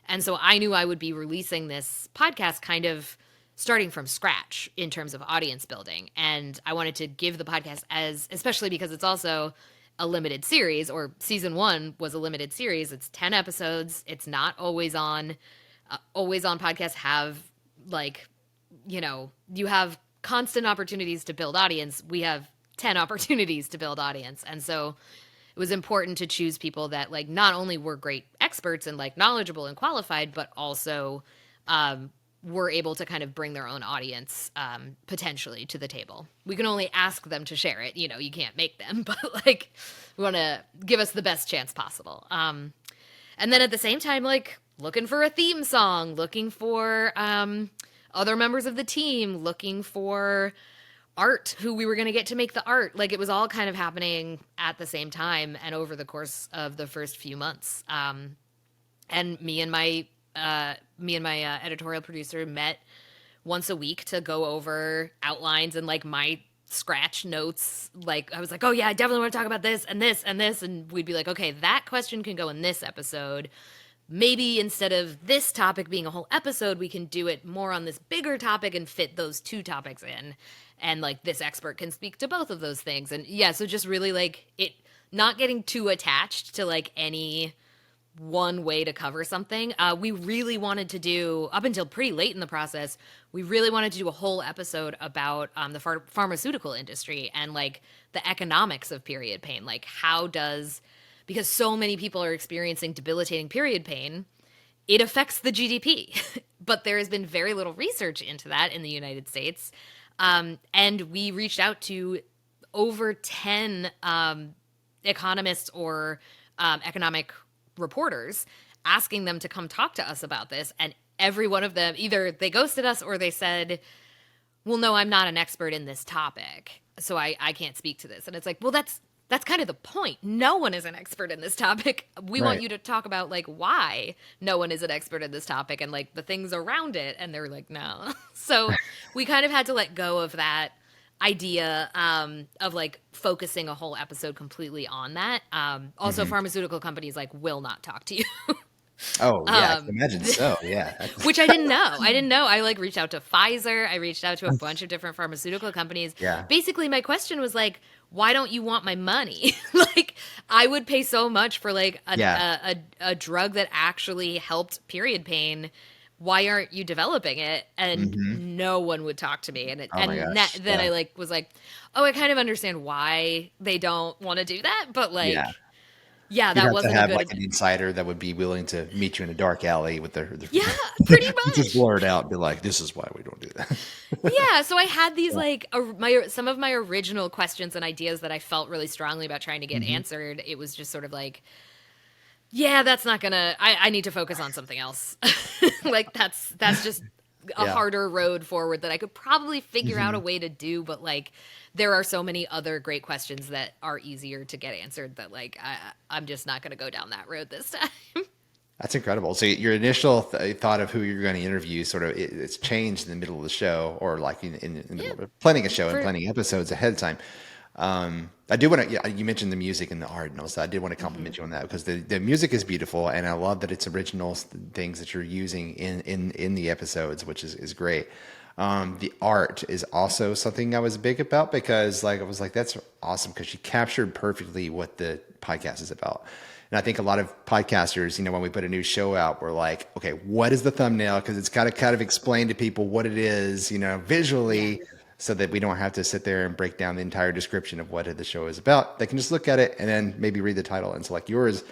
And so I knew I would be releasing this podcast kind of starting from scratch in terms of audience building. And I wanted to give the podcast, especially because it's also a limited series, or season 1 was a limited series. It's 10 episodes. It's not always on. Always on podcasts have like, you have constant opportunities to build audience. We have 10 opportunities to build audience. And so it was important to choose people that like not only were great experts and like knowledgeable and qualified, but also were able to kind of bring their own audience potentially to the table. We can only ask them to share it. You can't make them, but like we want to give us the best chance possible. And then at the same time, like looking for a theme song, looking for other members of the team, looking for art, who we were going to get to make the art. Like it was all kind of happening at the same time and over the course of the first few months. And me and my editorial producer met once a week to go over outlines and like my scratch notes. Like I was like, oh yeah, I definitely want to talk about this and this and this. And we'd be like, okay, that question can go in this episode. Maybe instead of this topic being a whole episode, we can do it more on this bigger topic and fit those two topics in. And like this expert can speak to both of those things. And yeah, so just really like it, not getting too attached to like any one way to cover something. We really wanted to do, up until pretty late in the process, we really wanted to do a whole episode about the pharmaceutical industry and like the economics of period pain. Like because so many people are experiencing debilitating period pain, it affects the GDP. But there has been very little research into that in the United States. And we reached out to over 10 economists or economic reporters, asking them to come talk to us about this. And every one of them, either they ghosted us or they said, well, no, I'm not an expert in this topic, so I can't speak to this. And it's like, well, that's kind of the point. No one is an expert in this topic. We want you to talk about like why no one is an expert in this topic and like the things around it. And they're like, no. So we kind of had to let go of that idea of like focusing a whole episode completely on that. Also, pharmaceutical companies like will not talk to you. Oh, yeah, I can imagine so. Yeah. Which I didn't know. I like reached out to Pfizer. I reached out to a bunch of different pharmaceutical companies. Yeah. Basically, my question was like, why don't you want my money? Like, I would pay so much for like a drug that actually helped period pain. why aren't you developing it? And Hmm. no one would talk to me. Oh my gosh. Then Yeah. I like was like, oh, I kind of understand why they don't want to do that, but Yeah. like, yeah, You'd that have to wasn't a have like good. an insider that would be willing to meet you in a dark alley with their Yeah, pretty just much. blur it out and be like, "This is why we don't do that." Yeah, so I had these Yeah. like my some of my original questions and ideas that I felt really strongly about trying to get Hmm. answered. It was just sort of like, yeah, that's not gonna. I need to focus on something else. Like that's just a Yeah. harder road forward that I could probably figure out Hmm. a way to do. But like, there are so many other great questions that are easier to get answered that like I'm just not gonna go down that road this time. That's incredible. So your initial thought of who you're going to interview sort of it's changed in the middle of the show, or like in the Yeah, middle of planning a show and for planning episodes ahead of time. I do want to. Yeah, you mentioned the music and the art, and also I did want to mhm. compliment you on that because the music is beautiful, and I love that it's original things that you're using in the episodes, which is great. The art is also something I was big about because like I was like that's awesome because she captured perfectly what the podcast is about. And I think a lot of podcasters, when we put a new show out, we're like, okay, what is the thumbnail? Because it's got to kind of explain to people what it is, Yeah, visually, so that we don't have to sit there and break down the entire description of what the show is about. They can just look at it and then maybe read the title. And so, like yours,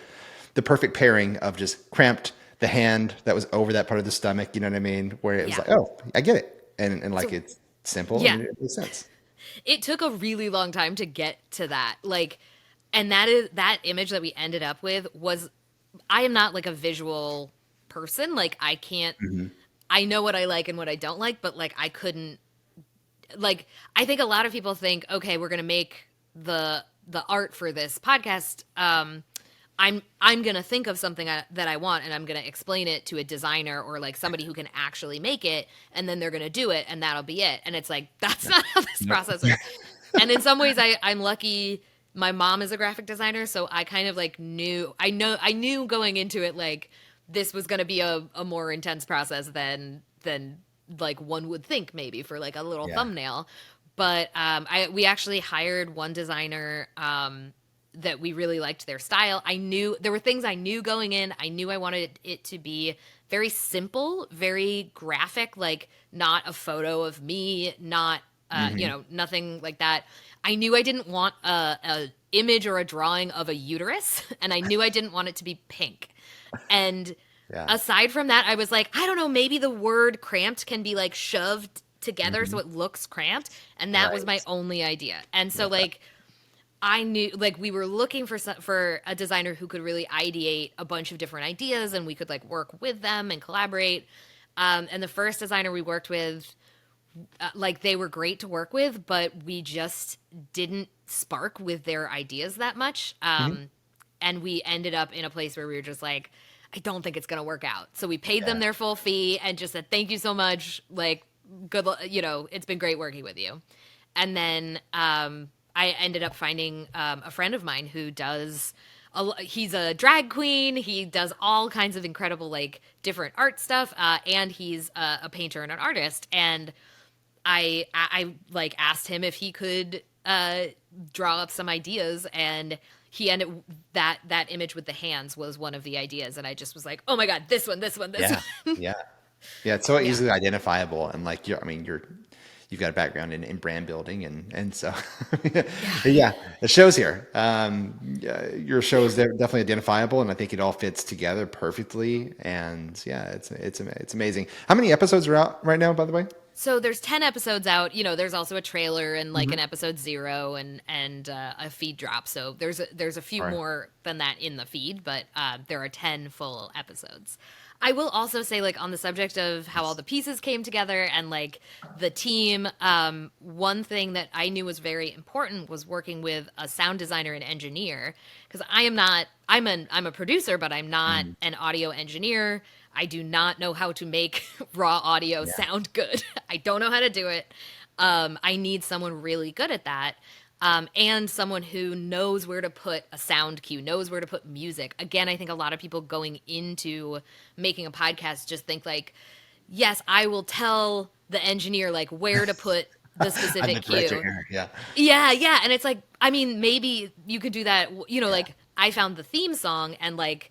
the perfect pairing of just cramped, the hand that was over that part of the stomach, you know what I mean? Where it was yeah. like, oh, I get it. And like So it's simple yeah, and it makes sense. it took a really long time to get to that. Like, and that image that we ended up with was, I am not like a visual person. Like I can't, Hmm. I know what I like and what I don't like, but like I couldn't, like I think a lot of people think, okay, we're going to make the art for this podcast. I'm going to think of something that I want and I'm going to explain it to a designer or like somebody who can actually make it, and then they're going to do it and that'll be it. And it's like that's not how this Nope. process works. And in some ways I'm lucky my mom is a graphic designer, so I kind of like I knew going into it like this was going to be a more intense process than like one would think maybe for like a little Yeah. thumbnail. But we actually hired one designer that we really liked their style. I knew there were things I knew going in. I knew I wanted it to be very simple, very graphic, like not a photo of me, not Hmm. nothing like that. I knew I didn't want a image or a drawing of a uterus, and I knew I didn't want it to be pink. And Yeah. aside from that, I was like, I don't know, maybe the word cramped can be like shoved together so Hmm. it looks cramped, and that was my Right. only idea. And so Yeah. like I knew like we were looking for a designer who could really ideate a bunch of different ideas and we could like work with them and collaborate. And the first designer we worked with, like they were great to work with, but we just didn't spark with their ideas that much. Hmm. And we ended up in a place where we were just like, I don't think it's going to work out. So we paid them Yeah. their full fee and just said, thank you so much. Like, it's been great working with you. And then I ended up finding a friend of mine who does. He's a drag queen. He does all kinds of incredible, like different art stuff, and he's a painter and an artist. And I like asked him if he could draw up some ideas, and he ended that image with the hands was one of the ideas, and I just was like, oh my god, this Yeah. one. Yeah. Yeah, it's so Yeah, easily identifiable, and like you've got a background in brand building, and so yeah, yeah, it shows here. Yeah, your show is definitely identifiable, and I think it all fits together perfectly. And yeah, it's amazing. How many episodes are out right now, by the way? so there's 10 episodes out. There's also a trailer and like Hmm. an episode 0 and a feed drop, so there's a few All right. more than that in the feed, but there are 10 full episodes. I will also say, like, on the subject of how all the pieces came together and like the team, one thing that I knew was very important was working with a sound designer and engineer, because I'm a producer, but I'm not Mm, an audio engineer. I do not know how to make raw audio yeah. sound good. I don't know how to do it. I need someone really good at that. And someone who knows where to put a sound cue, knows where to put music. Again, I think a lot of people going into making a podcast just think like, yes, I will tell the engineer like where to put the I'm the specific director cue. here. Yeah. Yeah, yeah. And it's like, I mean, maybe you could do that, Yeah. like I found the theme song and like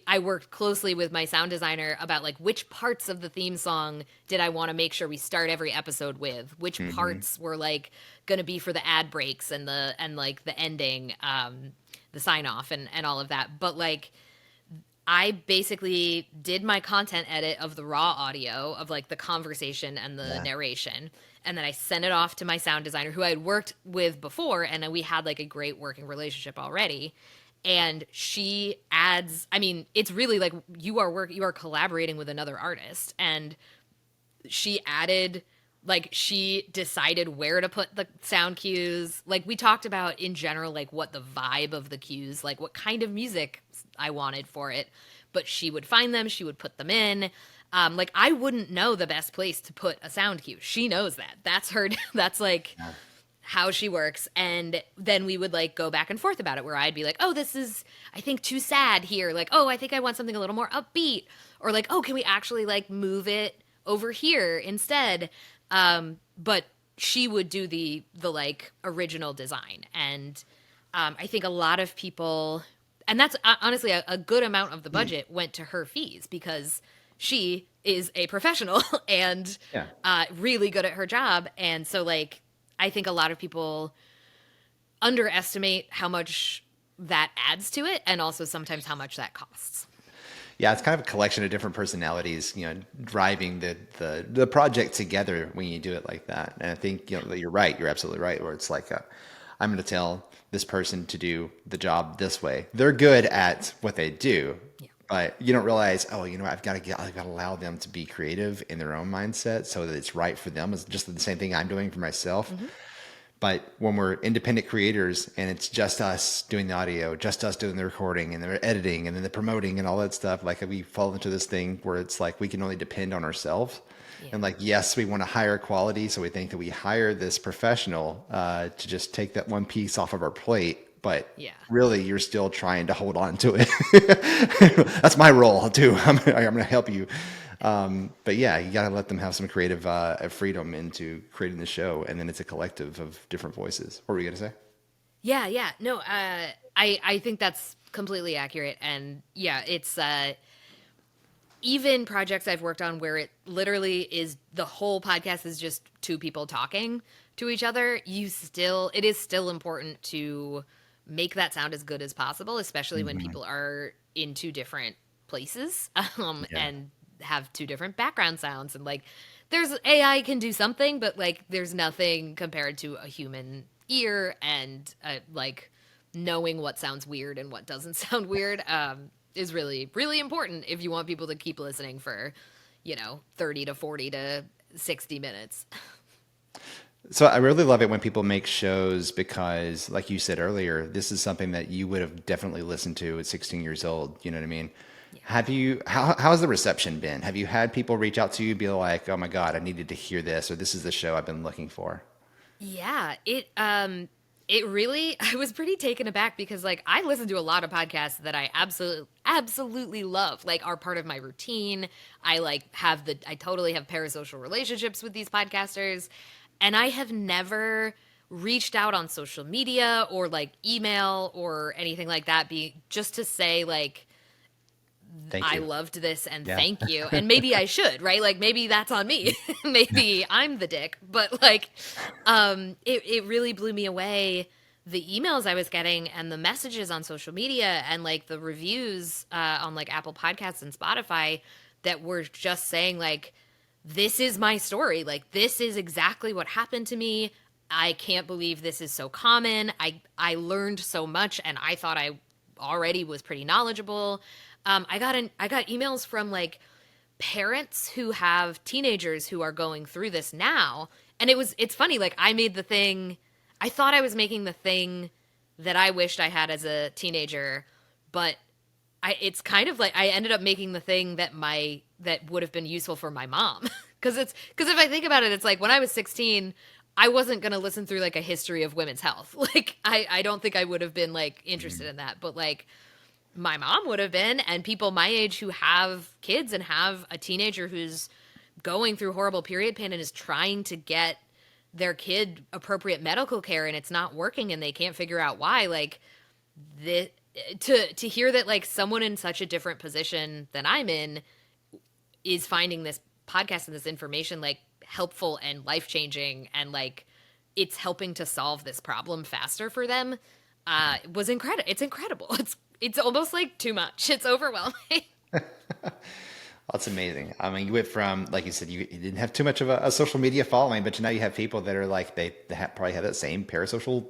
I worked closely with my sound designer about like which parts of the theme song did I want to make sure we start every episode with, which Hmm. parts were like going to be for the ad breaks and like the ending, the sign off and all of that. But like I basically did my content edit of the raw audio of like the conversation and the Yeah. narration. And then I sent it off to my sound designer who I had worked with before. And then we had like a great working relationship already. And she adds, I mean, it's really like you are collaborating with another artist. And she added like she decided where to put the sound cues. Like we talked about in general like what the vibe of the cues, like what kind of music I wanted for it, but she would find them, she would put them in. Like I wouldn't know the best place to put a sound cue. She knows that. That's her that's like Yeah. how she works. And then we would like go back and forth about it where I'd be like, oh, this is I think too sad here, like, oh, I think I want something a little more upbeat, or like, oh, can we actually like move it over here instead. But she would do the like original design. And I think a lot of people, and that's honestly a good amount of the budget went to her fees because she is a professional and Yeah. really good at her job. And so like I think a lot of people underestimate how much that adds to it and also sometimes how much that costs. Yeah, it's kind of a collection of different personalities, driving the project together when you do it like that. And I think, that you're right. You're absolutely right. Where it's like, I'm going to tell this person to do the job this way. They're good at what they do, Yeah. but you don't realize, oh, I've got to allow them to be creative in their own mindset so that it's right for them. It's just the same thing I'm doing for myself. Mm-hmm. But when we're independent creators and it's just us doing the audio, just us doing the recording and the editing and then the promoting and all that stuff, like we fall into this thing where it's like we can only depend on ourselves. Yeah. And like, yes, we want to hire quality. So we think that we hire this professional to just take that one piece off of our plate. But Yeah. really, you're still trying to hold on to it. That's my role too. I'm going to help you. But yeah, you got to let them have some creative freedom into creating the show, and then it's a collective of different voices. What were you gonna say? Yeah, yeah. No, I think that's completely accurate. And yeah, it's even projects I've worked on where it literally is the whole podcast is just two people talking to each other, it is still important to make that sound as good as possible, especially when Hmm. people are in two different places Yeah. and have two different background sounds. And like, there's AI can do something, but like, there's nothing compared to a human ear and like knowing what sounds weird and what doesn't sound weird is really, really important if you want people to keep listening for, 30 to 40 to 60 minutes. So I really love it when people make shows because, like you said earlier, this is something that you would have definitely listened to at 16 years old. You know what I mean? Yeah. How's the reception been? Have you had people reach out to you, be like, "Oh my God, I needed to hear this," or "This is the show I've been looking for"? Yeah, it really I was pretty taken aback because like I listen to a lot of podcasts that I absolutely love, like are part of my routine. I totally have parasocial relationships with these podcasters, and I have never reached out on social media or like email or anything like that be just to say like Thank I you. loved this and Yeah. thank you. And maybe I should, right? Like maybe that's on me. Maybe I'm the dick. But like it really blew me away the emails I was getting and the messages on social media and like the reviews on like Apple Podcasts and Spotify that were just saying like this is my story. Like this is exactly what happened to me. I can't believe this is so common. I learned so much and I thought I already was pretty knowledgeable. I got emails from like parents who have teenagers who are going through this now, and it's funny. Like I made the thing, I thought I was making the thing that I wished I had as a teenager, but it's kind of like I ended up making the thing that would have been useful for my mom because if I think about it, it's like when I was 16. I wasn't gonna listen through like a history of women's health. Like I don't think I would have been like interested in that. But like my mom would have been, and people my age who have kids and have a teenager who's going through horrible period pain and is trying to get their kid appropriate medical care and it's not working and they can't figure out why, like this to hear that like someone in such a different position than I'm in is finding this podcast and this information like helpful and life changing, and like it's helping to solve this problem faster for them, was incredible. It's incredible. It's almost like too much. It's overwhelming. That's amazing. I mean, you went from, like you said, you didn't have too much of a social media following, but now you have people that are like, probably have that same parasocial,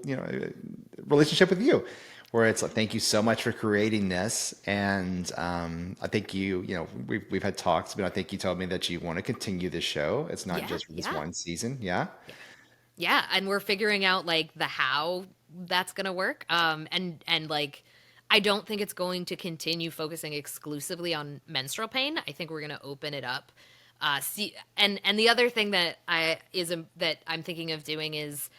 relationship with you, where it's like, thank you so much for creating this. And I think we've had talks, but I think you told me that you want to continue this show. It's not Yeah, just for this yeah, one season. Yeah. yeah. And we're figuring out like the how that's gonna work. And like I don't think it's going to continue focusing exclusively on menstrual pain. I think we're going to open it up. See, and the other thing that that I'm thinking of doing is,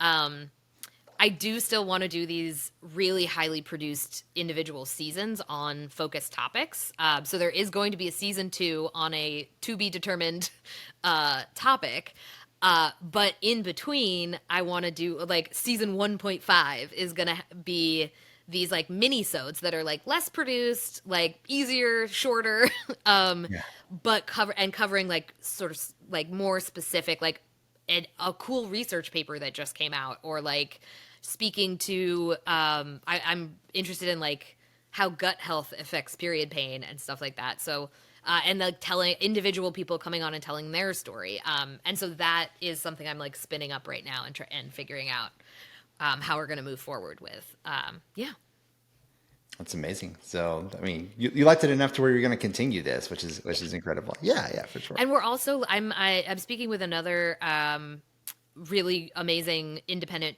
I do still want to do these really highly produced individual seasons on focused topics. So there is going to be a season 2 on a to be determined topic. But in between, I want to do like season 1.5 is going to be these like mini-sodes that are like less produced, like easier, shorter, Yeah. but covering like sort of like more specific, like a cool research paper that just came out, or like speaking to I'm interested in like how gut health affects period pain and stuff like that. So and like telling individual people coming on and telling their story. And so that is something I'm like spinning up right now and figuring out how we're going to move forward with. Yeah. That's amazing. So, I mean, you liked it enough to where you're going to continue this, which is incredible. Yeah, yeah, for sure. And we're also I'm speaking with another really amazing independent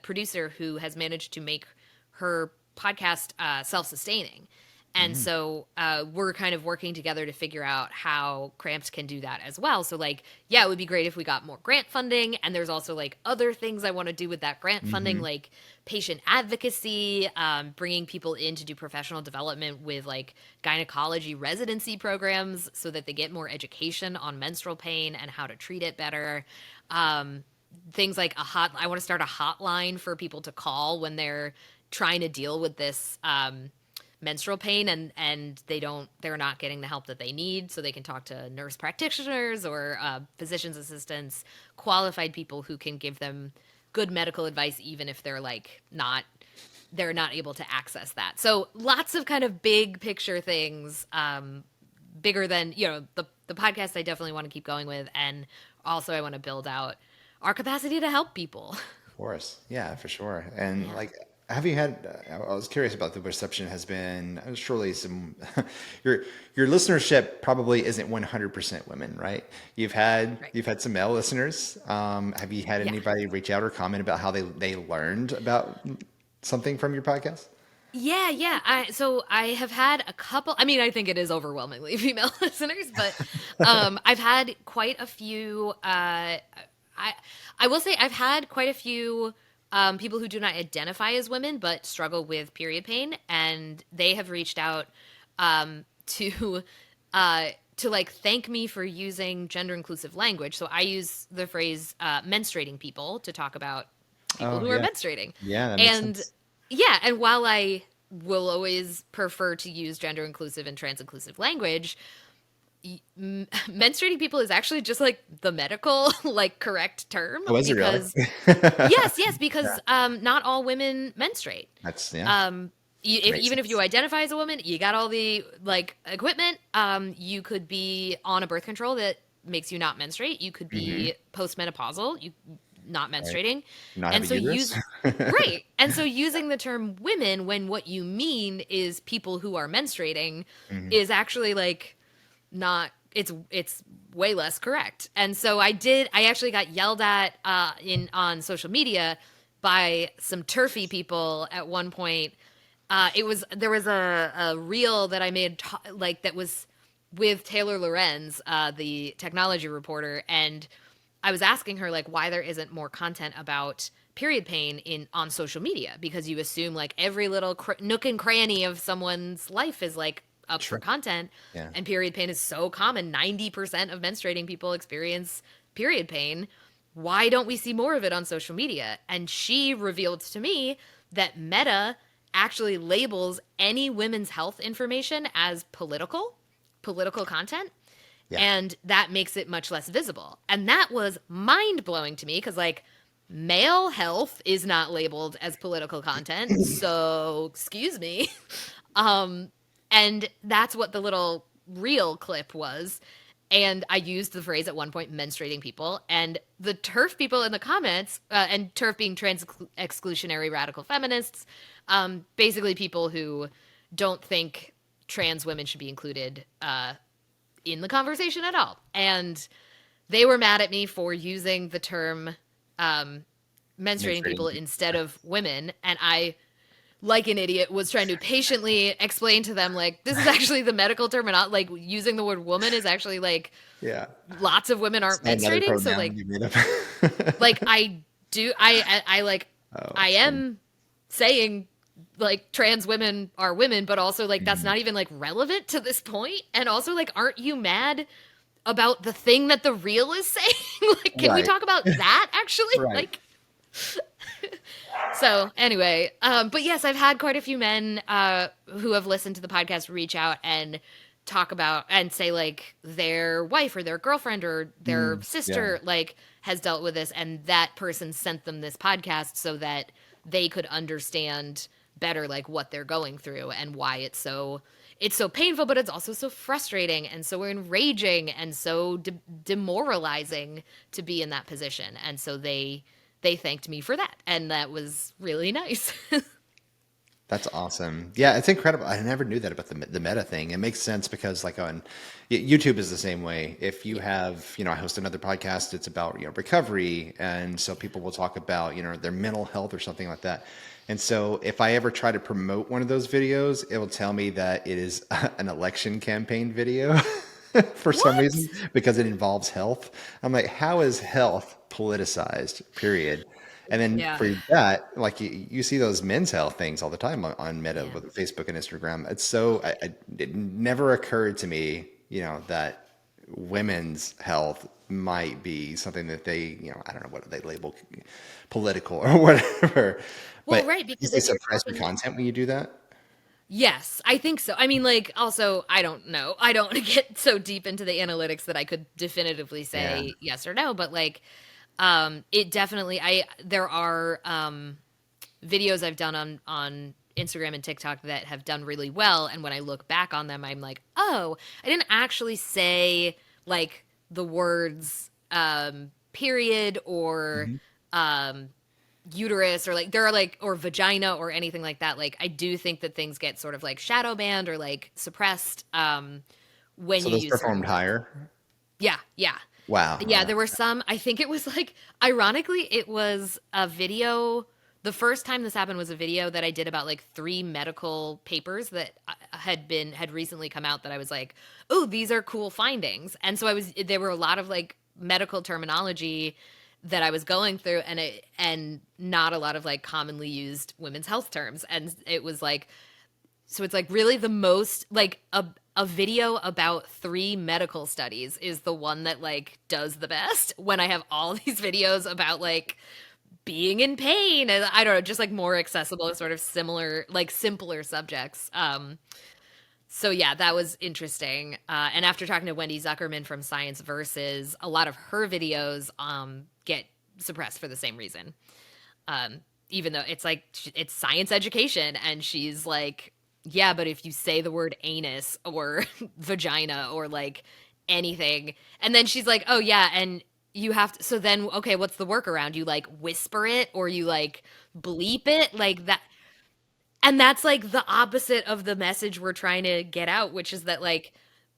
producer who has managed to make her podcast self-sustaining. And so we're kind of working together to figure out how Cramped can do that as well. So like, yeah, it would be great if we got more grant funding. And there's also like other things I want to do with that grant funding, Hmm. like patient advocacy, bringing people in to do professional development with like gynecology residency programs so that they get more education on menstrual pain and how to treat it better. Things like I want to start a hotline for people to call when they're trying to deal with this menstrual pain, and they're not getting the help that they need, so they can talk to nurse practitioners or physician's assistants, qualified people who can give them good medical advice even if they're not able to access that. So lots of kind of big picture things, bigger than the podcast. I definitely want to keep going with, and also I want to build out our capacity to help people. Of course. Yeah, for sure. And Yeah. like, have you had, I was curious about the reception has been, surely some, your, your listenership probably isn't 100% women, right? Right. You've had some male listeners. Have you had Yeah. anybody reach out or comment about how they learned about something from your podcast? Yeah, yeah. So I have had a couple. I mean, I think it is overwhelmingly female listeners, but I've had quite a few. I I will say I've had quite a few people who do not identify as women but struggle with period pain, and they have reached out to to like thank me for using gender inclusive language. So I use the phrase menstruating people to talk about people Oh, who are yeah. menstruating. Yeah, that makes And sense. yeah, and while I will always prefer to use gender inclusive and trans inclusive language, menstruating people is actually just like the medical like correct term, Oh, is it really? because yes, because not all women menstruate. That's, yeah, Um, makes even if you sense. identify as a woman, you got all the like equipment. You could be on a birth control that makes you not menstruate. You could Hmm. be postmenopausal, you not Right. menstruating, Not have and a so uterus. use right. And so using the term women when what you mean is people who are menstruating Hmm. is actually like not it's way less correct. And so I actually got yelled at in on social media by some turfy people at one point. There was a reel that I made like that was with Taylor Lorenz, the technology reporter, and I was asking her like why there isn't more content about period pain in on social media, because you assume like every little nook and cranny of someone's life is like up for Sure. content, Yeah. and period pain is so common. 90% of menstruating people experience period pain. Why don't we see more of it on social media? And she revealed to me that Meta actually labels any women's health information as political content, Yeah. and that makes it much less visible. And that was mind blowing to me because, like, male health is not labeled as political content. So, excuse me. And that's what the little reel clip was. And I used the phrase at one point, menstruating people. And the TERF people in the comments, and TERF being trans exclusionary radical feminists, basically people who don't think trans women should be included in the conversation at all. And they were mad at me for using the term menstruating people Menstruating. instead of women. And I, like an idiot, was trying to patiently explain to them, like, this is actually the medical term, and not like using the word woman is actually like Yeah. lots of women aren't It's not another menstruating. So pronoun you made like up. I do, I like, Oh, I that's funny. am saying like trans women are women, but also like that's Mhm. not even like relevant to this point. And also, like, aren't you mad about the thing that the reel is saying? Like, can we Right. talk about that actually? Right. Like, so anyway, but yes, I've had quite a few men who have listened to the podcast reach out and talk about and say like their wife or their girlfriend or their Yeah. sister like has dealt with this, and that person sent them this podcast so that they could understand better like what they're going through and why it's so painful, but it's also so frustrating and so enraging and so demoralizing to be in that position. And so they thanked me for that, and that was really nice. That's awesome. Yeah, it's incredible. I never knew that about the meta thing. It makes sense because like on YouTube is the same way. If you Yeah. have, I host another podcast, it's about, recovery. And so people will talk about, their mental health or something like that. And so if I ever try to promote one of those videos, it will tell me that it is an election campaign video for some What? reason because it involves health. I'm like, how is health politicized? Period. And then Yeah. for that, like you see those men's health things all the time on Meta Yeah. with Facebook and Instagram. It's so it never occurred to me, that women's health might be something that they, I don't know what they label political or whatever. Well, But right, you because say if you're suppress your talking, content when you do that? yes, I think so. I mean, like, also, I don't know. I don't want to get so deep into the analytics that I could definitively Yeah. say yes or no, but like, it definitely, there are videos I've done on Instagram and TikTok that have done really well, and when I look back on them, I'm like, oh, I didn't actually say like the words period or Mhm. um uterus or like there are like or vagina or anything like that. Like, I do think that things get sort of like shadow banned or like suppressed when So you those use certain performed words. higher? Yeah, yeah. Wow. Yeah, there were some, I think it was like, ironically, it was a video. The first time this happened was a video that I did about like three medical papers that had recently come out that I was like, oh, these are cool findings. And so there were a lot of like medical terminology that I was going through, and not a lot of like commonly used women's health terms. And it was like, so it's like really the most like a video about three medical studies is the one that like does the best, when I have all these videos about like being in pain and I don't know, just like more accessible, sort of similar, like simpler subjects. So yeah, that was interesting. And after talking to Wendy Zuckerman from Science Versus, a lot of her videos get suppressed for the same reason. Um, Even though it's like it's science education, and she's like, yeah, but if you say the word anus or vagina or like anything, and then she's like, oh yeah, and you have to, so then okay, what's the workaround? You like whisper it or you like bleep it like that. And that's like the opposite of the message we're trying to get out, which is that like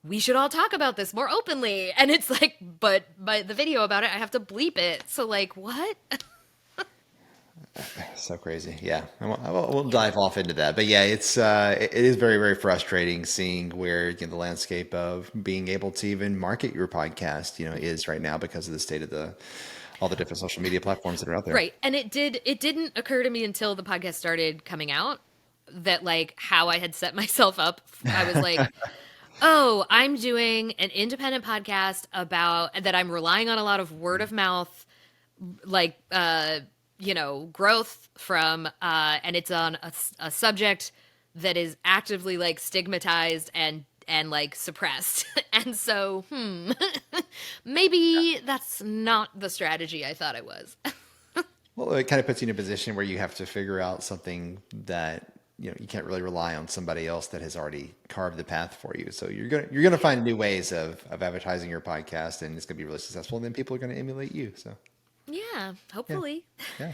we should all talk about this more openly. And it's like, but the video about it, I have to bleep it. So like, what? So crazy. Yeah. We'll Yeah. dive off into that. But yeah, it is very, very frustrating seeing where, the landscape of being able to even market your podcast, is right now because of the state of all the different social media platforms that are out there. Right. And it didn't occur to me until the podcast started coming out that like how I had set myself up. I was like, oh, I'm doing an independent podcast about that I'm relying on a lot of word of mouth, like growth from, and it's on a subject that is actively like stigmatized and like suppressed. And so, maybe that's not the strategy I thought it was. Well, it kind of puts you in a position where you have to figure out something that you can't really rely on somebody else that has already carved the path for you. So you're gonna find new ways of advertising your podcast, and it's gonna be really successful. And then people are gonna emulate you. So Yeah, yeah, hopefully. yeah.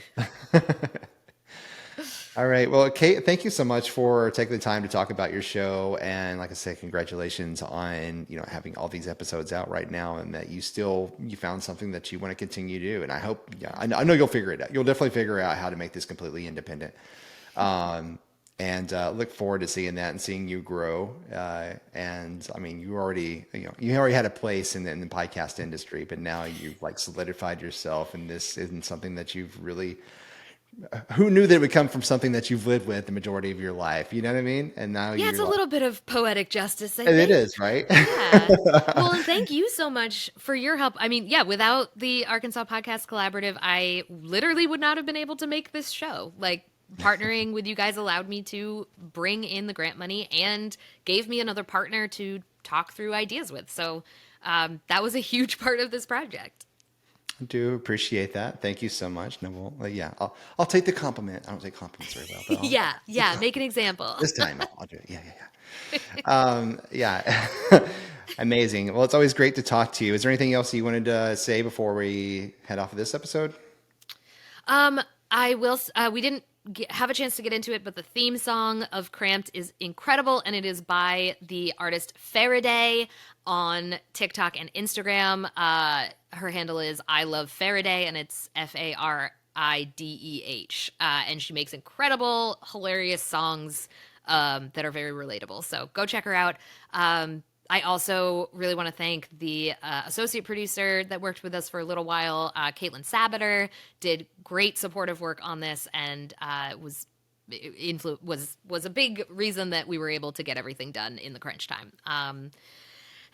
All right. Well, Kate, thank you so much for taking the time to talk about your show. And like I said, congratulations on, having all these episodes out right now, and that you found something that you want to continue to do. And I hope, yeah, I know you'll figure it out. You'll definitely figure out how to make this completely independent. And look forward to seeing that and seeing you grow. And I mean, you already had a place in the podcast industry, but now you've like solidified yourself, and this isn't something that you've really, who knew that it would come from something that you've lived with the majority of your life? You know what I mean? And now Yeah, it's you're a like, little bit of poetic justice, I and it think. is, right? Yeah. Well, and thank you so much for your help. I mean, yeah, without the Arkansas Podcast Collaborative, I literally would not have been able to make this show. Like, partnering with you guys allowed me to bring in the grant money and gave me another partner to talk through ideas with. So that was a huge part of this project. I do appreciate that. Thank you so much. No, well, yeah, I'll take the compliment. I don't take compliments very well, but Yeah, yeah, make an example. this time I'll do it. Yeah, yeah, yeah. Amazing. Well, it's always great to talk to you. Is there anything else you wanted to say before we head off of this episode? I will. We didn't have a chance to get into it, but the theme song of Cramped is incredible, and it is by the artist Faraday on TikTok and Instagram. Her handle is I Love Faraday, and it's Farideh. And she makes incredible, hilarious songs that are very relatable. So go check her out. I also really want to thank the associate producer that worked with us for a little while, Caitlin Sabater, did great supportive work on this, and was a big reason that we were able to get everything done in the crunch time. And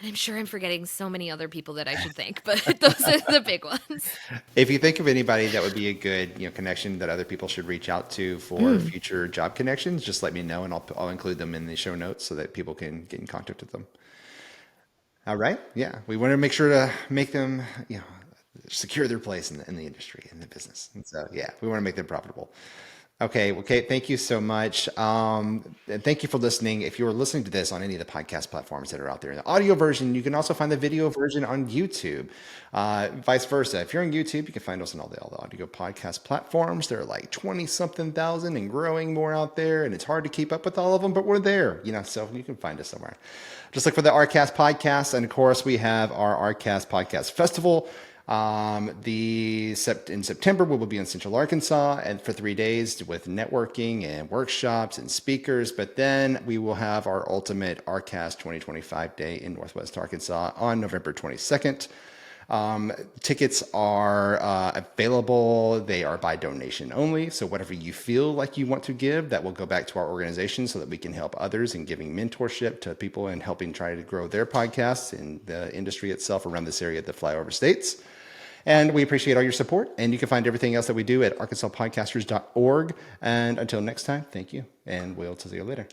I'm sure I'm forgetting so many other people that I should thank, but those are the big ones. If you think of anybody that would be a good, connection that other people should reach out to for future job connections, just let me know, and I'll include them in the show notes so that people can get in contact with them. All right. Yeah. We want to make sure to make them, secure their place in the industry, in the business. And so, yeah, we want to make them profitable. Okay. Well, Kate, thank you so much. And thank you for listening. If you're listening to this on any of the podcast platforms that are out there in the audio version, you can also find the video version on YouTube. Vice versa. If you're on YouTube, you can find us on all the audio podcast platforms. There are like 20 something thousand and growing more out there. And it's hard to keep up with all of them, but we're there, so you can find us somewhere. Just look for the RCast podcast. And of course, we have our RCast podcast festival. In September, we will be in Central Arkansas and for 3 days with networking and workshops and speakers. But then we will have our ultimate RCast 2025 day in Northwest Arkansas on November 22nd. Tickets are available. They are by donation only. So whatever you feel like you want to give, that will go back to our organization so that we can help others in giving mentorship to people and helping try to grow their podcasts in the industry itself around this area of the flyover states. And we appreciate all your support. And you can find everything else that we do at arkansaspodcasters.org. And until next time, thank you. And we'll see you later.